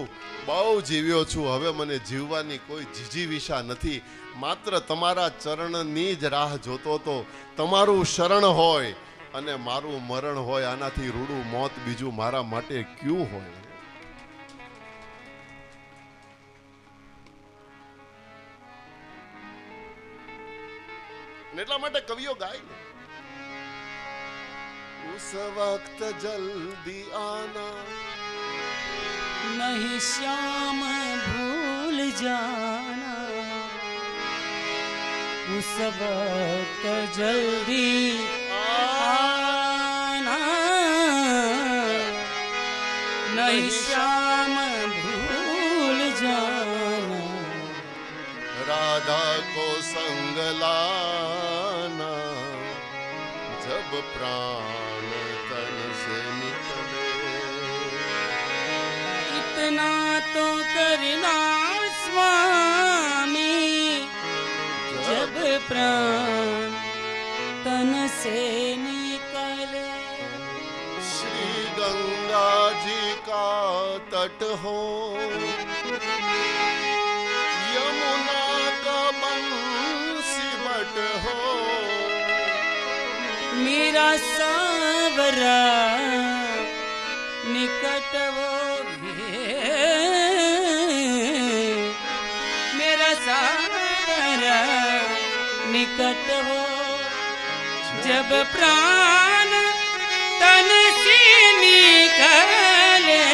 બહુ જીવ્યો છું, હવે મને જીવવાની કોઈ જીજીવિષા નથી. માત્ર તમારા ચરણની જ રાહ જોતો તો. તમારું શરણ હોય અને મારું મરણ હોય, આનાથી રૂડું મોત બીજું મારા માટે ક્યું હોય. એટલા માટે કવિઓ ગાય ને ઉસ વક્ત જલ્દી આના नहीं श्याम भूल जाना. उस वक्त जल्दी आना. नहीं श्याम भूल जाना. राधा को संग लाना जब प्राण तन से निकले. इतना तो करना स्वामी जब प्राण तन से निकले. श्री गंगा जी का तट हो, यमुना का बंसी बट हो. मेरा सावरा निकट वो मेरा सावरा निकट हो. जब प्राण तन से निकले.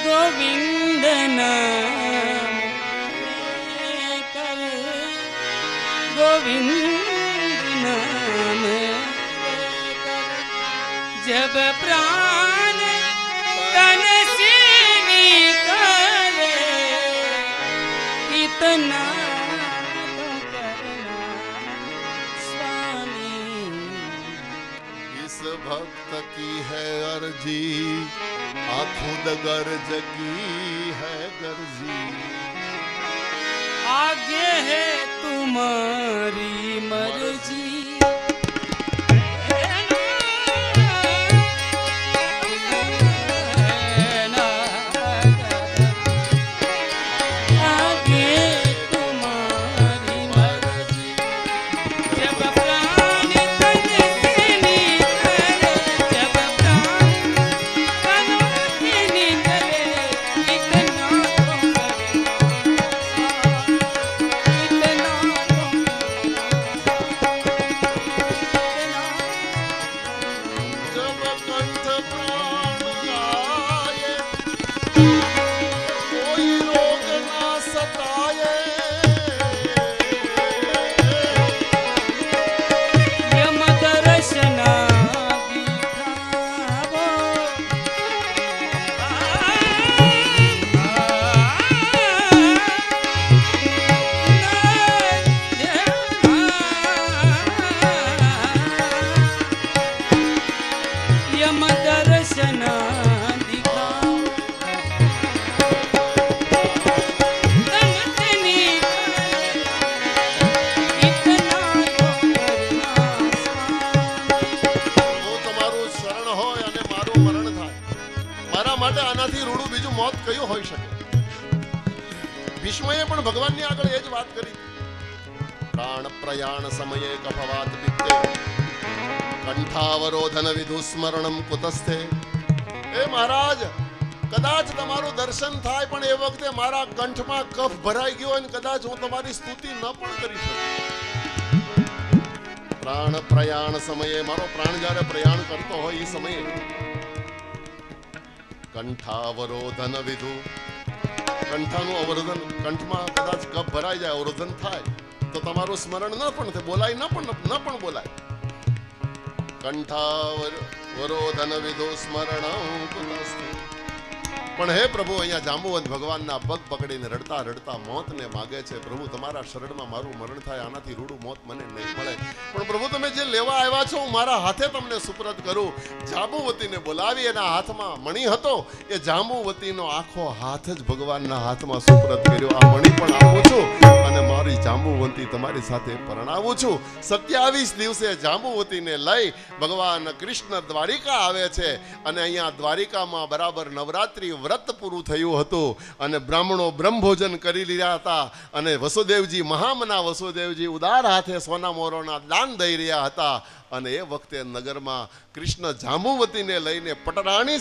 गोविंद नाम कर गोविंद नाम कर. जब प्राण तन से निकले. इतना भक्त की है अर्जी, खुद गर्ज की है गर्जी। आगे है तुम्हारी मर्जी। जब कंठ प्राण आए, कोई रोग ना सताए। यम दर्शना दिखावो। यम दर्शना दिखाओ। तनतनी इतना तो करना પ્રભુ તમારું શરણ હોય અને મારું મરણ થાય, મારા માટે આનાથી રૂડું બીજું મોત કયું હોઈ શકે? ભીષ્મએ પણ ભગવાનની આગળ એ જ વાત કરી. પ્રાણ પ્રયાણ સમયે કફવાત પિત્તે, કંઠાવરોધન વિદુસ્મરણમ કુતસ્થે. એ મહારાજ, કદાચ તમારું દર્શન થાય પણ એ વખતે મારા કંઠમાં કફ ભરાઈ ગયો અને કદાચ હું તમારી સ્તુતિ ન પણ કરી શકું. પ્રાણ પ્રયાણ સમયે, મારો પ્રાણ જ્યારે પ્રયાણ કરતો હોય એ સમયે કંઠાવરોધન વિધુ, કંઠાનું અવરોધન, કંઠમાં કદાચ કફ ભરાઈ જાય, અવરોધન થાય તો તમારું સ્મરણ ન પણ થાય, બોલાય ન પણ બોલાય. કંઠાવરોધન વિધુ સ્મરણં કુતસ્થે. પણ હે પ્રભુ, અહીંયા જાંબુવંત ભગવાનના પગ પકડીને રડતા રડતા મોતને માગે છે. પ્રભુ, તમારા શરણમાં મારું મરણ થાય, આનાથી રૂડું મોત મને નહીં મળે. પણ પ્રભુ, તમે જે લેવા આવ્યા છો, હું મારા હાથે તમને સુપ્રત કરું. જાંબુવતીને બોલાવી, એના હાથમાં મણી હતો, એ જાંબુવતીનો આખો હાથ જ ભગવાનના હાથમાં સુપ્રત કર્યો. આ મણી પણ આપું છું અને મારી જાંબુવતી તમારી સાથે પરણાવું છું. 27 દિવસે જાંબુવતીને લઈ ભગવાન કૃષ્ણ દ્વારિકા આવે છે અને અહીંયા દ્વારિકામાં બરાબર નવરાત્રી વ્રત પૂરું થયું હતું અને બ્રાહ્મણો બ્રહ્મભોજન કરી રહ્યા હતા અને વસુદેવજી, મહામના વસુદેવજી ઉદાર હાથે સોના મોરોના દાન દઈ રહ્યા હતા. અને એ વખતે નગરમાં કૃષ્ણ જાંબુવતીને લઈને પટરાણી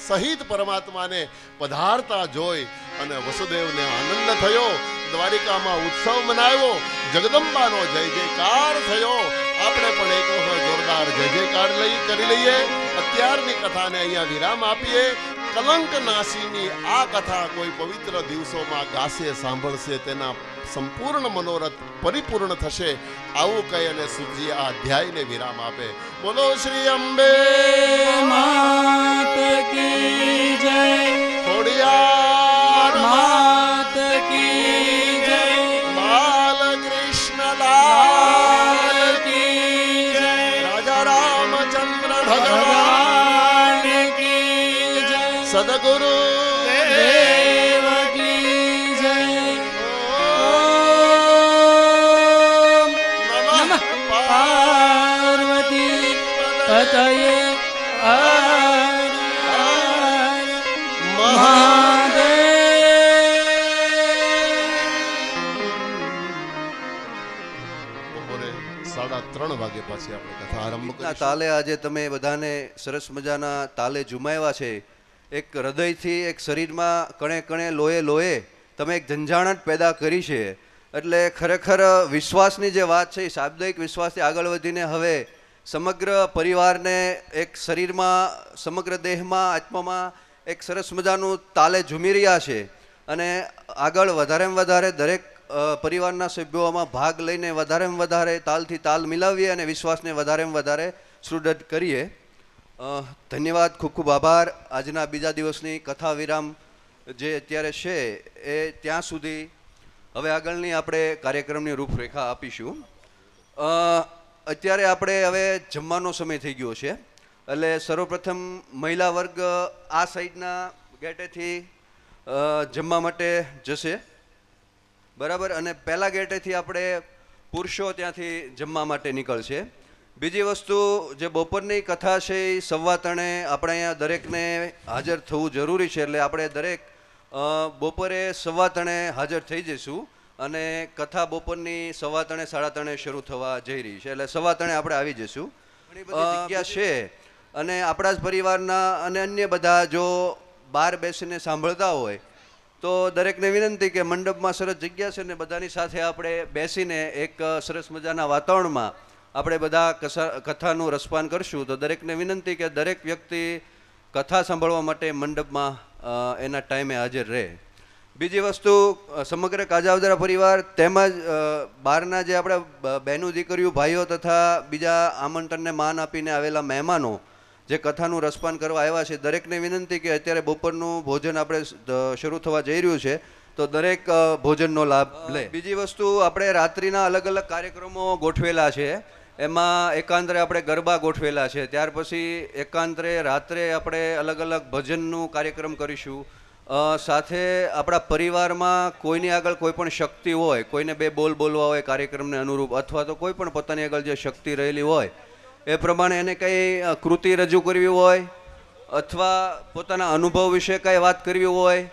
સહિત પરમાત્માને પધારતા જોઈ અને વસુદેવને આનંદ થયો. દ્વારિકામાં ઉત્સવ મનાવ્યો, જગદંબાનો જય જયકાર થયો. આપણે પણ એક વખત જોરદાર જય જયકાર કરી લઈએ. અત્યારની કથાને અહીંયા વિરામ આપીએ. કલંક નાશીની આ કથા કોઈ પવિત્ર દિવસોમાં ગાશે, સાંભળશે, તેના સંપૂર્ણ મનોરથ પરિપૂર્ણ થશે. આવું કહી અને સુજી આ અધ્યાયને વિરામ આપે. બોલો શ્રી અંબે मात की जय। ખોડિયાર मात की जय। બાલકૃષ્ણ લાલ की जय। રાજા રામચંદ્ર ભગવાન भगवान की जय। સદગુરુ देव की जय। ओम नमः पार्वती पतये हर हर બપોરે 3:30 વાગે પાછી આપણે કથા આરંભ ના કરીશું. તાલે આજે તમે બધાને સરસ મજાના તાલે ઝુમાવ્યા છે. એક હૃદયથી, એક શરીરમાં કણે કણે લોહે લોહે તમે એક ઝંઝાણટ પેદા કરી છે. એટલે ખરેખર વિશ્વાસની જે વાત છે એ શાબ્દિક વિશ્વાસથી આગળ વધીને હવે સમગ્ર પરિવારને એક શરીરમાં, સમગ્ર દેહમાં, આત્મામાં એક સરસ મજાનું તાલે ઝૂમી રહ્યા છે. અને આગળ વધારેમાં વધારે દરેક પરિવારના સભ્યોમાં ભાગ લઈને વધારેમાં વધારે તાલથી તાલ મિલાવીએ અને વિશ્વાસને વધારેમાં વધારે સુદૃઢ કરીએ. ધન્યવાદ, ખૂબ ખૂબ આભાર. આજના બીજા દિવસની કથા વિરામ જે અત્યારે છે એ ત્યાં સુધી. હવે આગળની આપણે કાર્યક્રમની રૂપરેખા આપીશું. અત્યારે આપણે હવે જમવાનો સમય થઈ ગયો છે એટલે સર્વપ્રથમ મહિલા વર્ગ આ સાઈડના ગેટેથી જમવા માટે જશે, બરાબર, અને પહેલા ગેટેથી આપણે પુરુષો ત્યાંથી જમવા માટે નીકળશે. બીજી વસ્તુ, જે બપોરની કથા છે એ 3:15 આપણે અહીંયા દરેકને હાજર થવું જરૂરી છે, એટલે આપણે દરેક બપોરે 3:15 હાજર થઈ જઈશું અને કથા બપોરની 3:15 3:30 શરૂ થવા જઈ રહી છે, એટલે 3:15 આપણે આવી જઈશું. ઘણી બધી જગ્યા છે અને આપણા જ પરિવારના અને અન્ય બધા જો બહાર બેસીને સાંભળતા હોય તો દરેકને વિનંતી કે મંડપમાં સરસ જગ્યા છે ને બધાની સાથે આપણે બેસીને એક સરસ મજાના વાતાવરણમાં આપણે બધા કથાનું રસપાન કરશું. તો દરેકને વિનંતી કે દરેક વ્યક્તિ કથા સાંભળવા માટે મંડપમાં એના ટાઈમે હાજર રહે. બીજી વસ્તુ, સમગ્ર કાજાવદરા પરિવાર તેમજ બહારના જે આપણે બહેનો દીકરીઓ ભાઈઓ તથા બીજા આમંત્રણને માન આપીને આવેલા મહેમાનો જે કથાનું રસપાન કરવા આવ્યા છે, દરેકને વિનંતી કે અત્યારે બપોરનું ભોજન આપણે શરૂ થવા જઈ રહ્યું છે તો દરેક ભોજનનો લાભ લે. બીજી વસ્તુ, આપણે રાત્રિના અલગ અલગ કાર્યક્રમો ગોઠવેલા છે. એમાં એકાંતરે આપણે ગરબા ગોઠવેલા છે, ત્યાર પછી એકાંતરે રાત્રે આપણે અલગ અલગ ભજનનું કાર્યક્રમ કરીશું. સાથે આપણા પરિવારમાં કોઈની આગળ કોઈ પણ શક્તિ હોય, કોઈને 2 બોલ બોલવા હોય કાર્યક્રમને અનુરૂપ, અથવા તો કોઈ પણ પોતાની આગળ જે શક્તિ રહેલી હોય એ પ્રમાણે એને કંઈ કૃતિ રજૂ કરવી હોય અથવા પોતાના અનુભવ વિશે કાંઈ વાત કરવી હોય,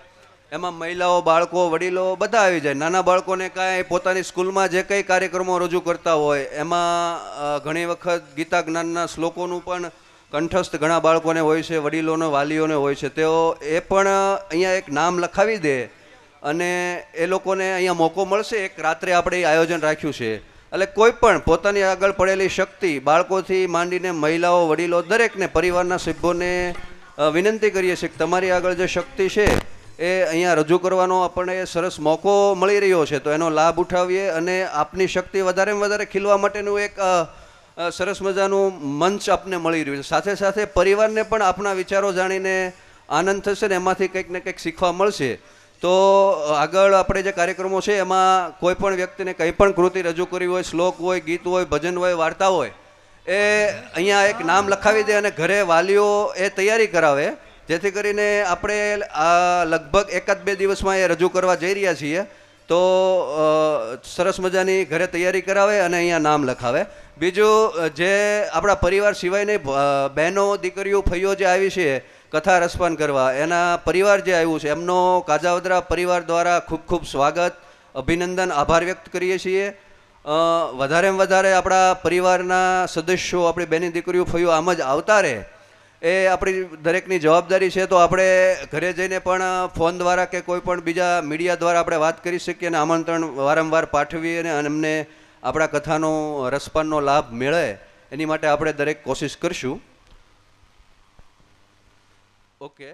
એમાં મહિલાઓ, બાળકો, વડીલો બધા આવી જાય. નાના બાળકોને કાંઈ પોતાની સ્કૂલમાં જે કંઈ કાર્યક્રમો રજૂ કરતા હોય એમાં ઘણી વખત ગીતા જ્ઞાનના શ્લોકોનું પણ કંઠસ્થ ઘણા બાળકોને હોય છે, વડીલોને, વાલીઓને હોય છે. તેઓ એ પણ અહીંયા એક નામ લખાવી દે અને એ લોકોને અહીંયા મોકો મળશે. એક રાત્રે આપણે આયોજન રાખ્યું છે, એટલે કોઈ પણ પોતાની આગળ પડેલી શક્તિ, બાળકોથી માંડીને મહિલાઓ, વડીલો, દરેકને, પરિવારના સભ્યોને વિનંતી કરીએ છીએ કે તમારી આગળ જે શક્તિ છે એ અહીંયા રજૂ કરવાનો આપણને સરસ મોકો મળી રહ્યો છે, તો એનો લાભ ઉઠાવીએ અને આપની શક્તિ વધારેમાં વધારે ખીલવા માટેનું એક સરસ મજાનું મંચ આપને મળી રહ્યું છે. સાથે સાથે પરિવારને પણ આપણા વિચારો જાણીને આનંદ થશે ને એમાંથી કંઈક ને કંઈક શીખવા મળશે. તો આગળ આપણે જે કાર્યક્રમો છે એમાં કોઈ પણ વ્યક્તિને કંઈ પણ કૃતિ રજૂ કરવી હોય, શ્લોક હોય, ગીત હોય, ભજન હોય, વાર્તા હોય, એ અહીંયા એક નામ લખાવી દે અને ઘરે વાલીઓ એ તૈયારી કરાવે, જેથી કરીને આપણે આ લગભગ 1-2 દિવસમાં એ રજૂ કરવા જઈ રહ્યા છીએ. તો સરસ મજાની ઘરે તૈયારી કરાવે અને અહીંયા નામ લખાવે. બીજું, જે આપણા પરિવાર સિવાયની બહેનો, દીકરીઓ, ફઈઓ જે આવી છે કથા રસપાન કરવા, એના પરિવાર જે આવ્યું છે એમનો કાજાવદરા પરિવાર દ્વારા ખૂબ ખૂબ સ્વાગત, અભિનંદન, આભાર વ્યક્ત કરીએ છીએ. વધારેમાં વધારે આપણા પરિવારના સદસ્યો, આપણી બહેની દીકરીઓ, ફઈઓ આમ જ આવતા રહે એ આપણી દરેકની જવાબદારી છે. તો આપણે ઘરે જઈને પણ ફોન દ્વારા કે કોઈ પણ બીજા મીડિયા દ્વારા આપણે વાત કરી શકીએ અને આમંત્રણ વારંવાર પાઠવીએ અને એમને આપણા કથાનો રસપાનનો લાભ મળે એની માટે આપણે દરેક કોશિશ કરશું. ઓકે.